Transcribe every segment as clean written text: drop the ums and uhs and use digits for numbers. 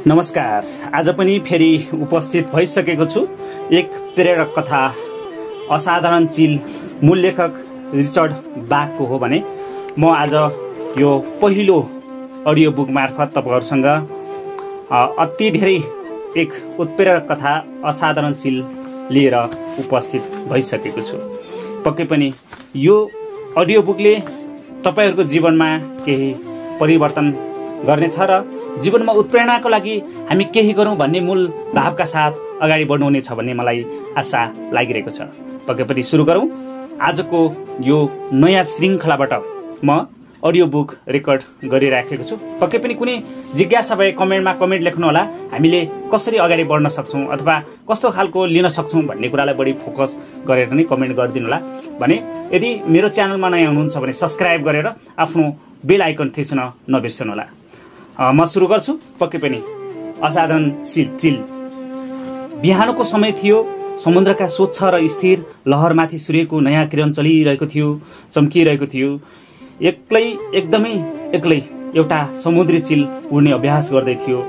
नमस्कार। आज पनि फेरि उपस्थित भइसकेको छु एक प्रेरक कथा असाधारण चिल मूल लेखक रिचर्ड बाकको हो भने म आज यो पहिलो अडियो बुक मार्फत तपाईहरुसँग अति धेरै एक उत्प्रेरक कथा असाधारण चिल लिएर उपस्थित भइसकेको छु। पक्कै पनि यो अडियो बुकले तपाईहरुको जीवनमा केही परिवर्तन गर्नेछ र जीवनमा उत्प्रेरणाको लागि हामी केही गरौँ भन्ने मूल भावका साथ अगाडि बढ्नुहुनेछ भन्ने मलाई आशा लागिरहेको छ। पक्कै पनि सुरु गरौँ आजको यो नयाँ श्रृङ्खलाबाट। म अडियो बुक रेकर्ड गरिराखेको छु। पक्कै पनि कुनै जिज्ञासा भए कमेन्टमा कमेन्ट लेख्नुहोला। हामीले कसरी अगाडि बढ्न सक्छौँ अथवा कस्तो खालको लिन सक्छौँ भन्ने कुरालाई बढी फोकस गरेर नै कमेन्ट गरिदिनु होला। भने यदि मेरो च्यानलमा नयाँ हुनुहुन्छ भने सब्स्क्राइब गरेर आफ्नो बेल आइकन थिच्न नबिर्सनु होला। म सुरु गर्छु। पक्कै पनि असाधारण चिल। बिहानको समय थियो। समुद्रका स्वच्छ र स्थिर लहरमाथि सूर्यको नयाँ किरण चलिरहेको थियो, चम्किरहेको थियो। एकदमै एक्लै एउटा समुद्री चिल उड्ने अभ्यास गर्दै थियो।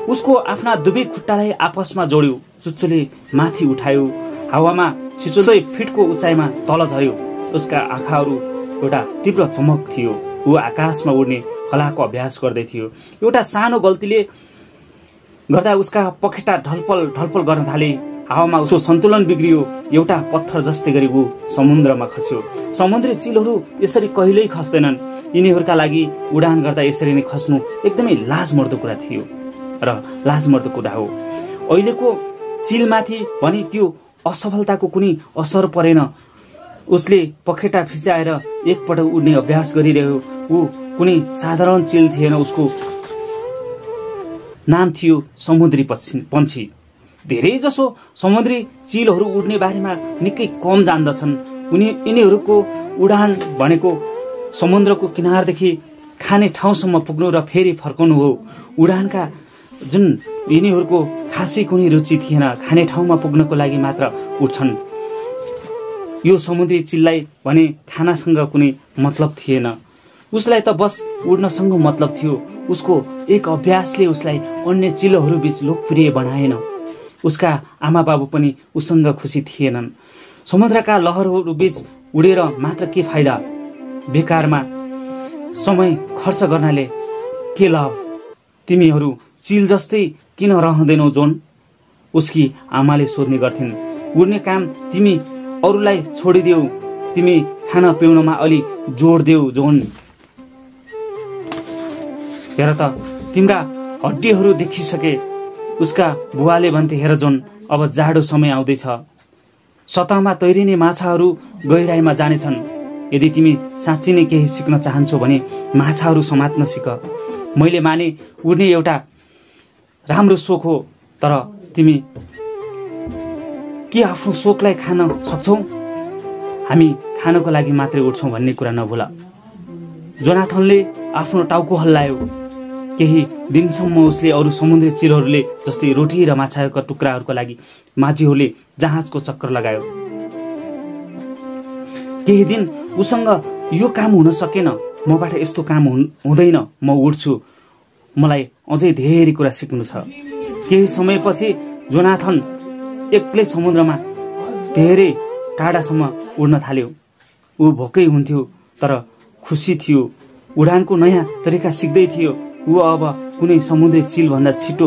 उसको आफ्ना दुवै खुट्टालाई आपसमा जोड्यो, चुच्चोले माथि उठायो, हावामा 600 फिटको उचाइमा तल झर्यो। उसका आँखाहरू एउटा तीव्र चमक थियो। ऊ आकाशमा उड्ने कलाको अभ्यास गर्दै थियो। एउटा सानो गल्तीले गर्दा उसका पखेटा ढलपल गर्न थाले। हावामा उसको सन्तुलन बिग्रियो। एउटा पत्थर जस्तै गरी ऊ समुद्रमा खस्यो। समुद्री चिलहरू यसरी कहिल्यै खस्दैनन्। यिनीहरूका लागि उडान गर्दा यसरी नै खस्नु एकदमै लाजमर्दो कुरा थियो र लाजमर्दो कुरा हो। अहिलेको चिलमाथि भने त्यो असफलताको कुनै असर परेन। उसले पखेटा फिचाएर एकपटक उड्ने अभ्यास गरिरह्यो। ऊ कुनै साधारण चिल थिएन। उसको नाम थियो समुद्री पन्छी। धेरै जसो समुद्री चिलहरू उड्ने बारेमा निकै कम जान्दछन्। यिनीहरूको उडान भनेको समुद्रको किनारदेखि खाने ठाउँसम्म पुग्नु र फेरि फर्कनु हो। उडानका जुन यिनीहरूको खासै कुनै रुचि थिएन। खाने ठाउँमा पुग्नको लागि मात्र उड्छन्। यो समुद्री चिललाई भने खानासँग कुनै मतलब थिएन। उसलाई त बस उड्नसँग मतलब थियो। उसको एक अभ्यासले उसलाई अन्य चिलहरू बीच लोकप्रिय बनाएन। उसका आमा बाबु पनि उसँग खुसी थिएनन्। समुद्रका लहरहरू बीच उडेर मात्र के फाइदा? बेकारमा समय खर्च गर्नाले के लाभ? तिमीहरू चिल जस्तै किन रहँदैनौ जोन? उसकी आमाले सोध्ने गर्थिन्। उड्ने काम तिमी अरूलाई छोडिदेऊ। तिमी खाना पिउनमा अलि जोड देऊ जोन। हेर त तिम्रा हड्डीहरू देखिसके। उसका बुवाले भन्थे, हेर जोन, अब जाडो समय आउँदैछ। सतहमा तैरिने माछाहरू गहिराईमा जानेछन्। यदि तिमी साँच्चै नै केही सिक्न चाहन्छौ भने माछाहरू समात्न सिक। मैले माने उड्ने एउटा राम्रो सोख हो, तर तिमी के आफ्नो सोखलाई खान सक्छौ? हामी खानको लागि मात्रै उड्छौँ भन्ने कुरा नभुला। जोनाथनले आफ्नो टाउको हल्लायो। केही दिनसम्म उसले अरू समुद्री चिलहरूले जस्तै रोटी र माछाका टुक्राहरूका लागि माझीहरूले जहाजको चक्कर लगायो। केही दिन उसँग यो काम हुन सकेन। मबाट यस्तो काम हुँदैन, म उड्छु। मलाई अझै धेरै कुरा सिक्नु छ। केही समयपछि जोनाथन एक्लै समुद्रमा धेरै टाढासम्म उड्न थाल्यो। ऊ भोकै हुन्थ्यो तर खुसी थियो। उडानको नयाँ तरिका सिक्दै थियो। ऊ अब कुनै समुद्री चिल भन्दा छिटो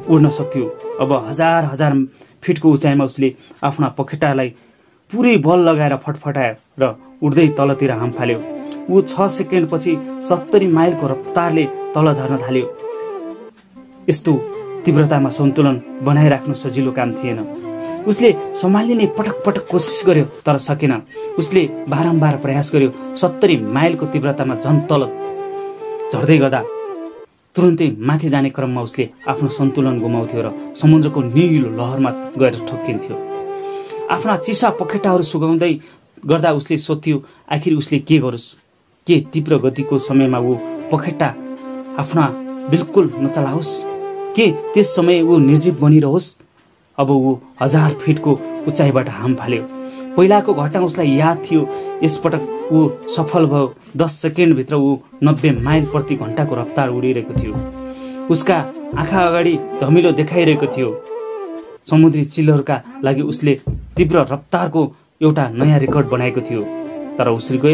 उड्न सक्थ्यो। अब हजार फिटको उचाइमा उसले आफ्ना पखेटालाई पुरै बल लगाएर फटफटायो र उड्दै तलतिर हाम फाल्यो। ऊ 6 सेकेन्डपछि 70 माइलको रफ्तारले तल झर्न थाल्यो। यस्तो तीव्रतामा सन्तुलन बनाइराख्नु सजिलो काम थिएन। उसले सम्हालिने पटक कोसिस गर्यो तर सकेन। उसले बारम्बार प्रयास गर्यो। 70 माइलको तीव्रतामा झन् तल झर्दै गर्दा तुरुन्तै माथि जाने क्रममा उसले आफ्नो सन्तुलन गुमाउँथ्यो र समुद्रको निलो लहरमा गएर ठोक्किन्थ्यो। आफ्ना चिसा पखेटाहरू सुगाउँदै गर्दा उसले सोध्थ्यो, आखिर उसले के गरोस्? के तीव्र गतिको समयमा ऊ पखेटा आफ्ना बिल्कुल नचलाओस्? के त्यस समय ऊ निर्जीव बनिरहोस्? अब ऊ 1000 फिटको उचाइबाट हाम फाल्यो। पहिलाको घटना उसलाई याद थियो। यसपटक ऊ सफल भयो। 10 सेकेन्डभित्र ऊ 90 माइल प्रति घण्टाको रफ्तार उडिरहेको थियो। उसका आँखा अगाडि धमिलो देखाइरहेको थियो। समुद्री चिलहरूका लागि उसले तीव्र रफ्तारको एउटा नयाँ रेकर्ड बनाएको थियो। तर उसको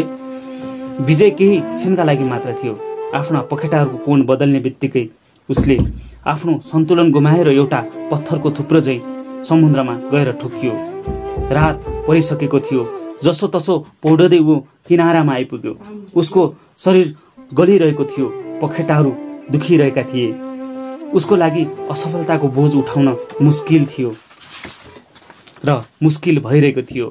विजय केही क्षणका लागि मात्र थियो। आफ्ना पखेटाहरूको कोण बदल्ने बित्तिकै उसले आफ्नो सन्तुलन गुमाएर एउटा पत्थरको थुप्रो झैँ समुद्रमा गएर ठोकियो। रात परिसकेको थियो। जसोतसो पौडदै ऊ किनारामा आइपुग्यो। उसको शरीर गलिरहेको थियो। पखेटाहरू दुखिरहेका थिए। उसको लागि असफलताको बोझ उठाउन मुस्किल थियो र मुस्किल भइरहेको थियो।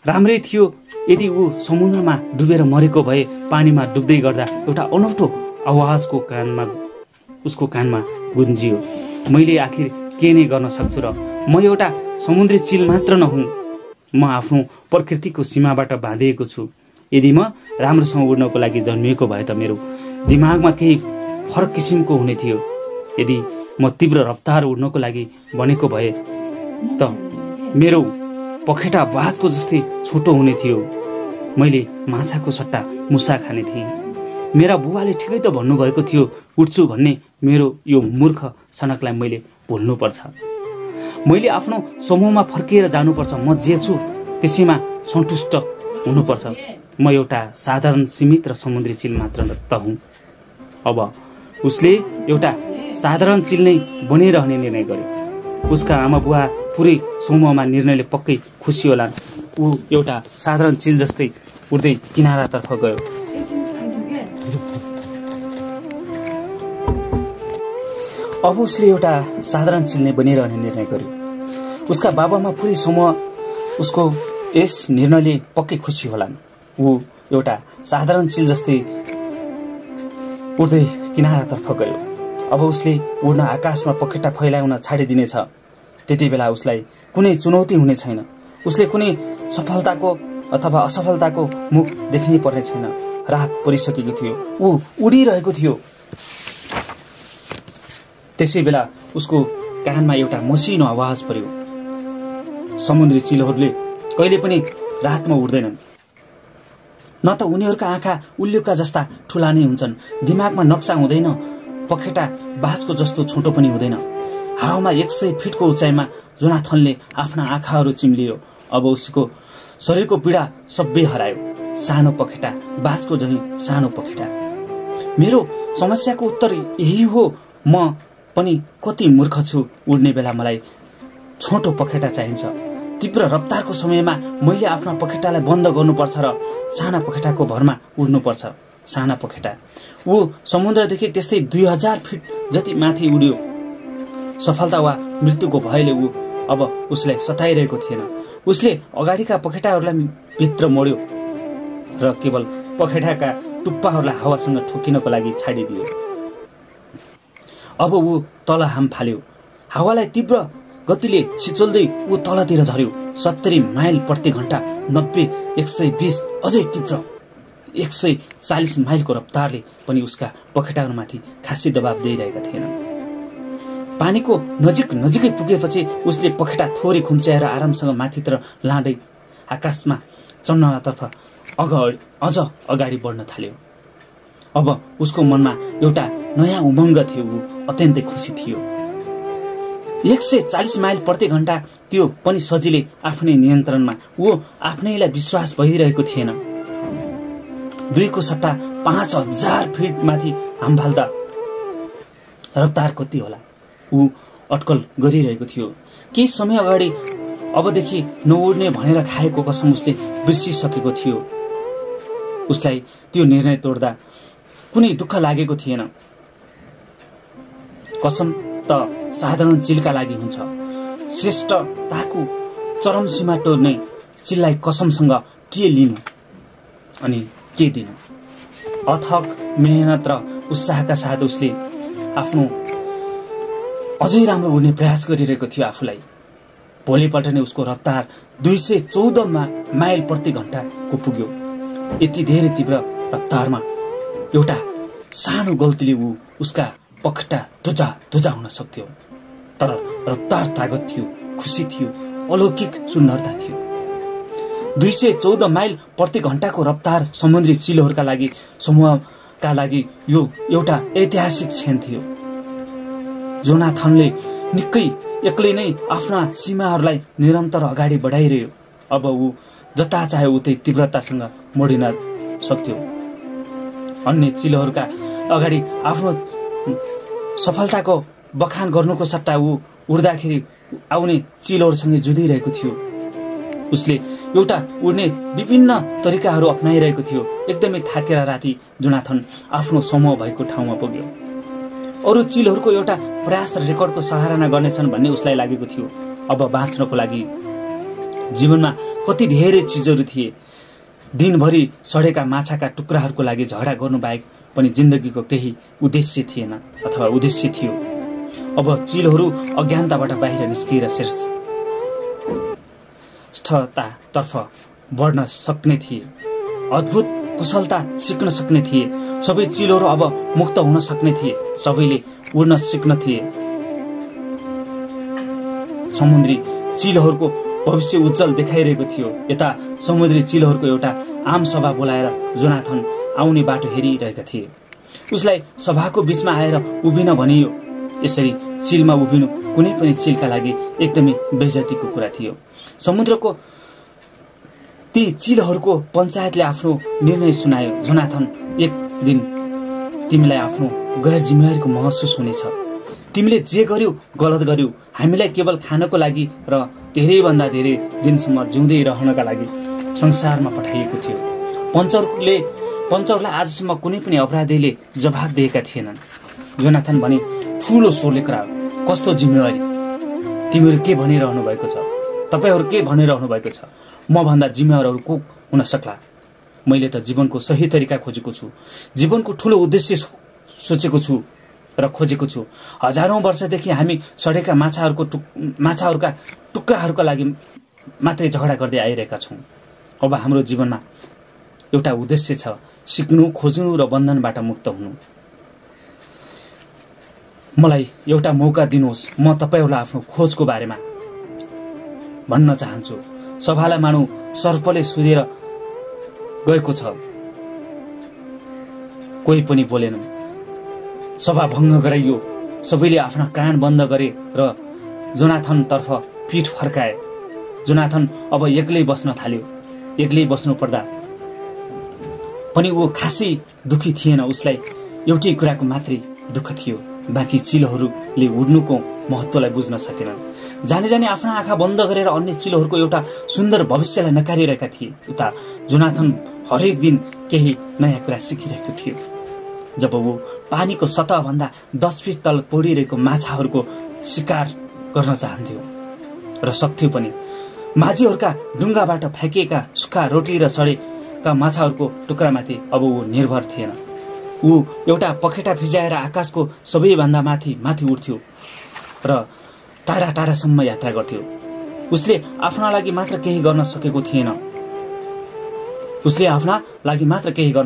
राम्रै थियो यदि ऊ समुद्रमा डुबेर मरेको भए। पानीमा डुब्दै गर्दा एउटा अनौठो आवाजको उसको कानमा गुन्जियो। मैले आखिर के नै गर्न सक्छु र? म एउटा समुद्री चिल मात्र नहुँ। म आफ्नो प्रकृतिको सीमाबाट बाँधिएको छु। यदि म राम्रोसँग उड्नको लागि जन्मिएको भए त मेरो दिमागमा केही फरक किसिमको हुने थियो। यदि म तीव्र रफ्तार उड्नको लागि बनेको भए त मेरो पखेटा बाजको जस्तै छोटो हुने थियो। मैले माछाको सट्टा मुसा खाने थिएँ। मेरा बुबाले ठिकै त भन्नुभएको थियो उड्छु भन्ने। मेरो यो मूर्ख सनकलाई मैले भुल्नुपर्छ। मैले आफ्नो समूहमा फर्किएर जानुपर्छ। म जे छु त्यसैमा सन्तुष्ट हुनुपर्छ। म एउटा साधारण सीमित र समुद्री चिल मात्र त हुँ। अब उसले एउटा साधारण चिल नै बनिरहने निर्णय गर्यो। उसका आमा बुवा पुरै समूहमा निर्णयले पक्कै खुसी होलान्। ऊ एउटा साधारण चिल जस्तै उड्दै किनारातर्फ गयो। अब उसले एउटा साधारण चिल नै बनिरहने निर्णय गर्यो। उसका बाबामा पुरै समूह उसको यस निर्णयले पक्कै खुसी होलान्। ऊ एउटा साधारण चिल जस्तै उड्दै किनारातर्फ गयो। अब उसले उड्न आकाशमा पखेटा फैलाउन छाडिदिनेछ। त्यति बेला उसलाई कुनै चुनौती हुने छैन। उसले कुनै सफलताको अथवा असफलताको मुख देख्नै पर्ने छैन। रात परिसकेको थियो। ऊ उडिरहेको थियो। त्यसै बेला उसको कानमा एउटा मसिनो आवाज पर्यो। समुद्री चिलहरूले कहिले पनि रातमा उड्दैनन्। न त उनीहरूका आँखा उल्लुका जस्ता ठुला नै हुन्छन्। दिमागमा नक्सा हुँदैन। पखेटा बाजको जस्तो छोटो पनि हुँदैन। हावामा 100 फिटको उचाइमा जोनाथनले आफ्ना आँखाहरू चिम्लियो। अब उसको शरीरको पीडा सबै हरायो। सानो पखेटा बाजको झैँ सानो पखेटा। मेरो समस्याको उत्तर यही हो। म पनि कति मूर्ख छु। उड्ने बेला मलाई छोटो पखेटा चाहिन्छ। तीव्र रफ्तारको समयमा मैले आफ्ना पखेटालाई बन्द गर्नुपर्छ र साना पखेटाको भरमा उड्नुपर्छ। साना पखेटा ऊ समुद्रदेखि त्यस्तै 2000 फिट जति माथि उड्यो। सफलता वा मृत्युको भयले ऊ अब उसलाई सताइरहेको थिएन। उसले अगाडिका पखेटाहरूलाई भित्र मोड्यो र केवल पखेटाका टुप्पाहरूलाई हावासँग ठोकिनको लागि छाडिदियो। अब ऊ तल हाम फाल्यो। हावालाई तीव्र गतिले छिचोल्दै ऊ तलतिर झर्यो। 70 माइल प्रति घण्टा, 90, 120, अझै तीव्र 140 माइलको रफ्तारले पनि उसका पखेटाहरूमाथि खासै दबाव दिइरहेका थिएनन्। पानीको नजिकै पुगेपछि उसले पखेटा थोरै खुम्च्याएर आरामसँग माथितिर लाँदै आकाशमा चन्द्रमातर्फ अझ अगाडि बढ्न थाल्यो। अब उसको मनमा एउटा नयाँ उमङ्ग थियो। ऊ अत्यन्तै खुसी थियो। 140 माइल प्रति घण्टा त्यो पनि सजिलै आफ्नै नियन्त्रणमा। ऊ आफ्नैलाई विश्वास भइरहेको थिएन। 2 को सट्टा 5000 फिट माथि हाम फाल्दा रफ्तार कति होला? ऊ अट्कल गरिरहेको थियो। केही समय अगाडि अबदेखि नउड्ने भनेर खाएको कसम उसले बिर्सिसकेको थियो। उसलाई त्यो निर्णय तोड्दा कुनै दुःख लागेको थिएन। कसम त साधारण चिलका लागि हुन्छ। श्रेष्ठताको चरम सीमा टोर्ने चिललाई कसमसँग के लिनु अनि के दिनु? अथक मेहनत र उत्साहका साथ उसले आफ्नो अझै राम्रो उड्ने प्रयास गरिरहेको थियो आफूलाई। भोलिपल्ट नै उसको रफ्तार 214 माइल प्रति घण्टाको पुग्यो। यति धेरै तीव्र रफ्तारमा एउटा सानो गल्तीले उसका पखेटा धुजा हुन सक्थ्यो। तर रफ्तार तागत थियो, खुसी थियो, अलौकिक सुन्दरता थियो। 214 माइल प्रति घण्टाको रफ्तार समुद्री चिलहरूका लागि, समूहका लागि यो एउटा ऐतिहासिक क्षण थियो। जोनाथनले निकै एक्लै नै आफ्ना सीमाहरूलाई निरन्तर अगाडि बढाइरह्यो। अब ऊ जता चाहे उतै तीव्रतासँग मोडिन सक्थ्यो। अन्य चिलहरूका अगाडि आफ्नो सफलताको बखान गर्नुको सट्टा ऊ उड्दाखेरि आउने चिलहरूसँग जुधिरहेको थियो। उसले एउटा उड्ने विभिन्न तरिकाहरू अपनाइरहेको थियो। एकदमै थाकेर राति जोनाथन आफ्नो समूह भएको ठाउँमा पुग्यो। अरू चिलहरूको एउटा प्रयास र रेकर्डको सराहना गर्नेछन् भन्ने उसलाई लागेको थियो। अब बाँच्नको लागि जीवनमा कति धेरै चिजहरू थिए। दिनभरि सडेका माछाका टुक्राहरूको लागि झगडा गर्नु बाहेक पनि जिन्दगीको केही उद्देश्य थिएन अथवा उद्देश्य थियो। अब चिलहरू अज्ञानताबाट बाहिर निस्किएर श्रेष्ठतातर्फ बढ्न सक्ने थिए। अद्भुत कुशलता सिक्न सक्ने थिए। सबै चिलहरू अब मुक्त हुन सक्ने थिए। सबैले उड्न सिक्न थिए। समुद्री चिलहरूको भविष्य उज्जवल देखाइरहेको थियो। यता समुद्री चिलहरूको एउटा आम सभा बोलाएर जोनाथन आउने बाटो हेरिरहेका थिए। उसलाई सभाको बीचमा आएर उभिन भनियो। यसरी चिलमा उभिनु कुनै पनि चिलका लागि एकदमै बेइज्जतीको कुरा थियो। समुद्रको ती चिलहरूको पञ्चायतले आफ्नो निर्णय सुनायो। जोनाथन, एक दिन तिमीलाई आफ्नो गैर जिम्मेवारीको महसुस हुनेछ। तिमीले जे गर्यौ गलत गर्यौ। हामीलाई केवल खानको लागि र धेरैभन्दा धेरै दिनसम्म जिउँदै रहनका लागि संसारमा पठाइएको थियो। पञ्चरलाई आजसम्म कुनै पनि अपराधीले जवाफ दिएका थिएनन्। जोनाथन भने, ठुलो स्वरले करायो, कस्तो जिम्मेवारी? तिमीहरू के भनिरहनु भएको छ? तपाईहरू के भनिरहनु भएको छ? म भन्दा जिम्मेवारहरू को हुन सक्ला? मैले त जीवनको सही तरिका खोजेको छु। जीवनको ठुलो उद्देश्य सोचेको छु र खोजेको छु। हजारौं वर्षदेखि हामी सडेका माछाहरूका टुक्राहरूका लागि मात्रै झगडा गर्दै आइरहेका छौँ। अब हाम्रो जीवनमा एउटा उद्देश्य छ, सिक्नु, खोज्नु र बन्धनबाट मुक्त हुनु। मलाई एउटा मौका दिनुहोस्। म तपाईहरूलाई आफ्नो खोजको बारेमा भन्न चाहन्छु। सभालाई मानौ सर्पले सुधेर गएको छ। कोही पनि बोलेनन्। सभा भङ्ग गराइयो। सबैले आफ्ना कान बन्द गरे र जोनाथनतर्फ पीठ फर्काए। जोनाथन अब एक्लै बस्न थाल्यो। एक्लै बस्नु पर्दा पनि ऊ खासै दुखी थिएन। उसलाई एउटै कुराको मात्रै दुःख थियो, बाँकी चिलहरूले उड्नुको महत्त्वलाई बुझ्न सकेनन्। जाने जाने आफ्ना आँखा बन्द गरेर अन्य चिलहरूको एउटा सुन्दर भविष्यलाई नकारिरहेका थिए। उता जोनाथन हरेक दिन केही नयाँ कुरा सिकिरहेको थियो। जब ऊ पानीको सतहभन्दा 10 फिट तल पौडिरहेको माछाहरूको शिकार गर्न चाहन्थ्यो र सक्थ्यो पनि। माझीहरूका ढुङ्गाबाट फ्याँकिएका सुक्खा रोटी र सडेका माछाहरूको टुक्रामाथि अब ऊ निर्भर थिएन। ऊ एउटा पखेटा फिजाएर आकाशको सबैभन्दा माथि उठ्थ्यो र टाढा टाढासम्म यात्रा गर्थ्यो। उसले आफ्ना लागि मात्र केही गर्न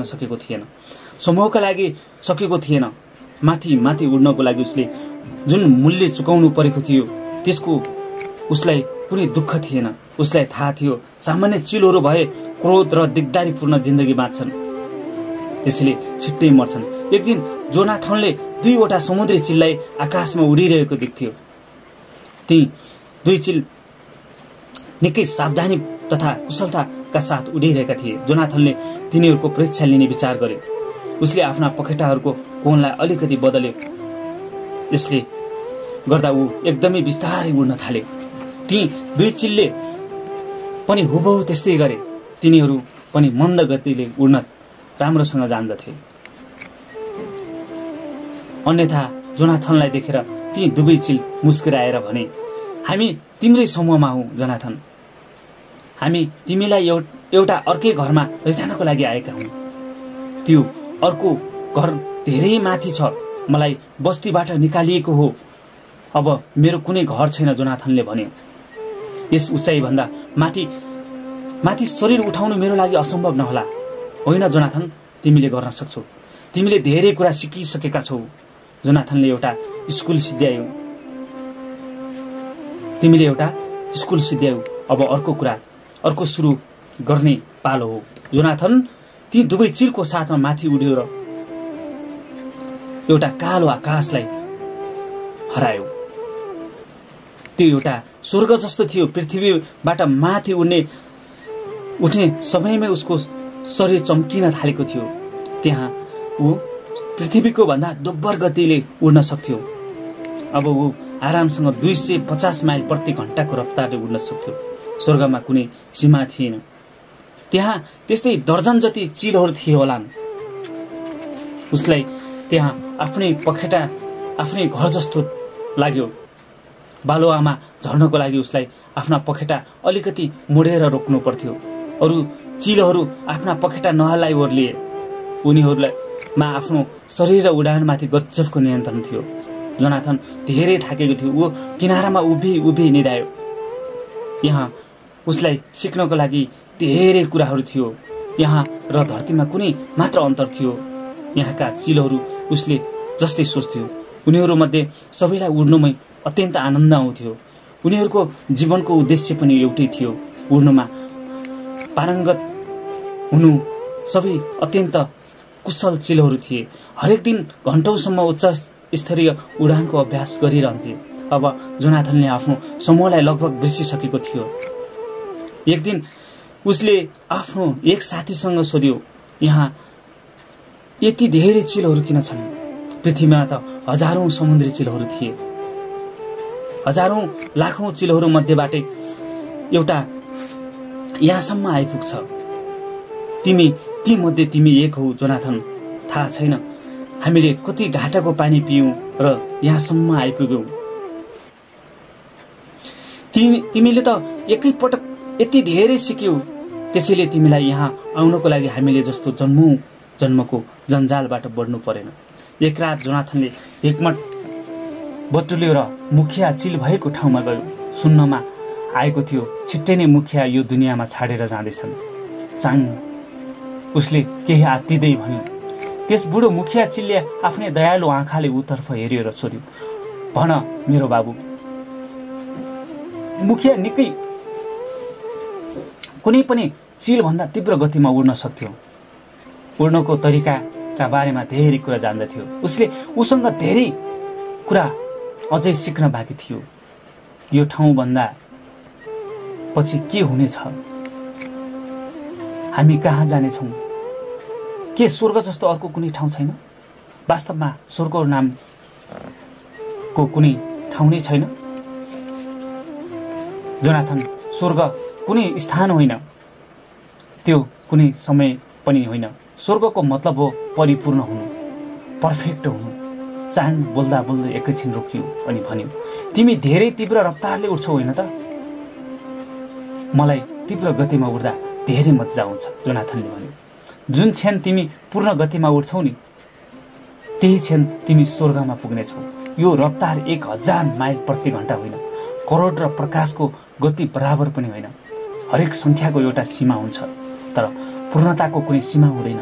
सकेको थिएन। समूहका लागि सकेको थिएन। माथि उड्नको लागि उसले जुन मूल्य चुकाउनु परेको थियो त्यसको उसलाई कुनै दुःख थिएन। उसलाई थाहा थियो सामान्य चिलहरू भए क्रोध र दिगदारीपूर्ण जिन्दगी बाँच्छन्, त्यसले छिट्टै मर्छन्। एक दिन जोनाथनले 2वटा समुद्री चिललाई आकाशमा उडिरहेको देख्थ्यो। ती 2 चिल निकै सावधानी तथा कुशलताका साथ उडिरहेका थिए। जोनाथनले तिनीहरूको परीक्षा लिने विचार गरे। उसले आफ्ना पखेटाहरूको कोणलाई अलिकति बदल्यो। यसले गर्दा ऊ एकदमै बिस्तारै उड्न थाले। ती 2 चिलले पनि हुबहु त्यस्तै गरे। तिनीहरू पनि मन्द गतिले उड्न राम्रोसँग जान्दथे। अन्यथा जोनाथनलाई देखेर ती 2 चिल मुस्कुराएर भने, हामी तिम्रै समूहमा हौ जोनाथन। हामी तिमीलाई एउटा अर्कै घरमा लैजानको लागि आएका हौं। त्यो अर्को घर धेरै माथि छ। मलाई बस्तीबाट निकालिएको हो। अब मेरो कुनै घर छैन, जोनाथनले भन्यो। यस उचाइभन्दा माथि शरीर उठाउनु मेरो लागि असम्भव नहोला। होइन जोनाथन, तिमीले गर्न सक्छौ। तिमीले धेरै कुरा सिकिसकेका छौ। जोनाथनले एउटा स्कुल सिध्यायौ। अब अर्को सुरु गर्ने पालो हो। जोनाथन ती 2 चिलको साथमा माथि उड्यो र एउटा कालो आकाशलाई हरायो। त्यो एउटा स्वर्ग जस्तो थियो। पृथ्वीबाट माथि उठ्ने समयमै उसको शरीर चम्किन थालेको थियो। त्यहाँ ऊ पृथ्वीको भन्दा दोब्बर गतिले उड्न सक्थ्यो। अब ऊ आरामसँग 250 माइल प्रति घण्टाको रफ्तारले उड्न सक्थ्यो। स्वर्गमा कुनै सीमा थिएन। त्यहाँ त्यस्तै दर्जन जति चिलहरू थिए होलान्। उसलाई त्यहाँ आफ्नै पखेटा, आफ्नै घर जस्तो लाग्यो। बालुवामा झर्नको लागि उसलाई आफ्ना पखेटा अलिकति मोडेर रोक्नु पर्थ्यो। अरू चिलहरू आफ्ना पखेटा नहल्लाई ओर्लिए। उनीहरूमा आफ्नो शरीर र उडानमाथि गजबको नियन्त्रण थियो। जोनाथन धेरै थाकेको थियो। ऊ किनारामा उभि निदायो। यहाँ उसलाई सिक्नको लागि धेरै कुराहरू थियो। यहाँ र धरतीमा कुनै मात्र अन्तर थियो। यहाँका चिलहरू उसले जस्तै सोच्थ्यो। उनीहरूमध्ये सबैलाई उड्नुमै अत्यन्त आनन्द आउँथ्यो। उनीहरूको जीवनको उद्देश्य पनि एउटै थियो, उड्नुमा पारङ्गत हुनु। सबै अत्यन्त कुशल चिलहरू थिए। हरेक दिन घण्टौँसम्म उच्च स्तरीय उडानको अभ्यास गरिरहन्थे। अब जोनाथनले आफ्नो समूहलाई लगभग बिर्सिसकेको थियो। एक दिन उसले आफ्नो एक साथीसँग सोध्यो, यहाँ यति धेरै चिलहरू किन छन्? पृथ्वीमा त हजारौं समुद्री चिलहरू थिए। हजारौं लाखौं चिलहरू मध्येबाटै एउटा यहाँसम्म आइपुग्छ। ती मध्ये तिमी एक हौ जोनाथन। थाहा छैन हामीले कति घाटाको पानी पियौं र यहाँसम्म आइपुग्यौं। तिमीले त एकैपटक यति धेरै सिक्यौ। त्यसैले तिमीलाई यहाँ आउनको लागि हामीले जस्तो जन्मको जन्जालबाट बढ्नु परेन। एक रात जोनाथनले हिक्मत बटुल्यो र मुखिया चिल भएको ठाउँमा गयो। सुन्नमा आएको थियो छिट्टै नै मुखिया यो दुनियाँमा छाडेर जाँदैछन्। चाङ उसले केही आत्तिँदै भन्यो। त्यस बुढो मुखिया चिलले आफ्नै दयालु आँखाले उतर्फ हेर्यो र सोध्यो, भन मेरो बाबु। मुखिया निकै कुनै पनि चिलभन्दा तीव्र गतिमा उड्न सक्थ्यो। उड्नको तरिकाका बारेमा धेरै कुरा जान्दथ्यो। उसँग धेरै कुरा अझै सिक्न बाँकी थियो। यो ठाउँभन्दा पछि के हुनेछ? हामी कहाँ जानेछौँ? के स्वर्ग जस्तो अर्को कुनै ठाउँ छैन? वास्तवमा स्वर्ग नामको कुनै ठाउँ नै छैन। जोनाथन, स्वर्ग कुनै स्थान होइन, त्यो कुनै समय पनि होइन। स्वर्गको मतलब हो परिपूर्ण हुनु, पर्फेक्ट हुनु। चाङ बोल्दा बोल्दै एकैछिन रोकियो अनि भन्यो, तिमी धेरै तीव्र रफ्तारले उड्छौ होइन त? मलाई तीव्र गतिमा उड्दा धेरै मजा आउँछ, जोनाथनले भन्यो। जुन क्षण तिमी पूर्ण गतिमा उड्छौ नि, त्यही क्षण तिमी स्वर्गमा पुग्नेछौ। यो रफ्तार 1000 माइल प्रति घण्टा होइन, करोड र प्रकाशको गति बराबर पनि होइन। हरेक संख्याको एउटा सीमा हुन्छ, तर पूर्णताको कुनै सीमा हुँदैन।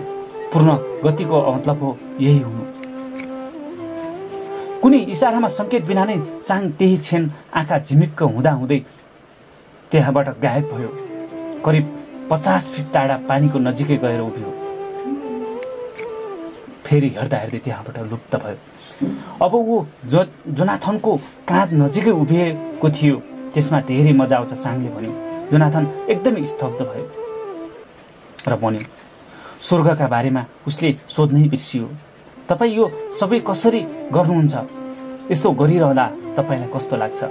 पूर्ण गतिको मतलब हो यही हुनु। कुनै इशारामा संकेत बिना नै चाङ त्यही क्षण आँखा झिमिक्क हुँदै त्यहाँबाट गायब भयो। करिब 50 फिट टाढा पानीको नजिकै गएर उभियो। फेरि हेर्दा हेर्दै त्यहाँबाट लुप्त भयो। अब ऊ जोनाथनको काँध नजिकै उभिएको थियो। त्यसमा धेरै मजा आउँछ, चाङले भन्यो। जोनाथन एकदमै स्तब्ध भयो र भन्यो, स्वर्गका बारेमा उसले सोध्नै बिर्सियो। तपाईँ यो सबै कसरी गर्नुहुन्छ? यस्तो गरिरहँदा तपाईँलाई कस्तो लाग्छ?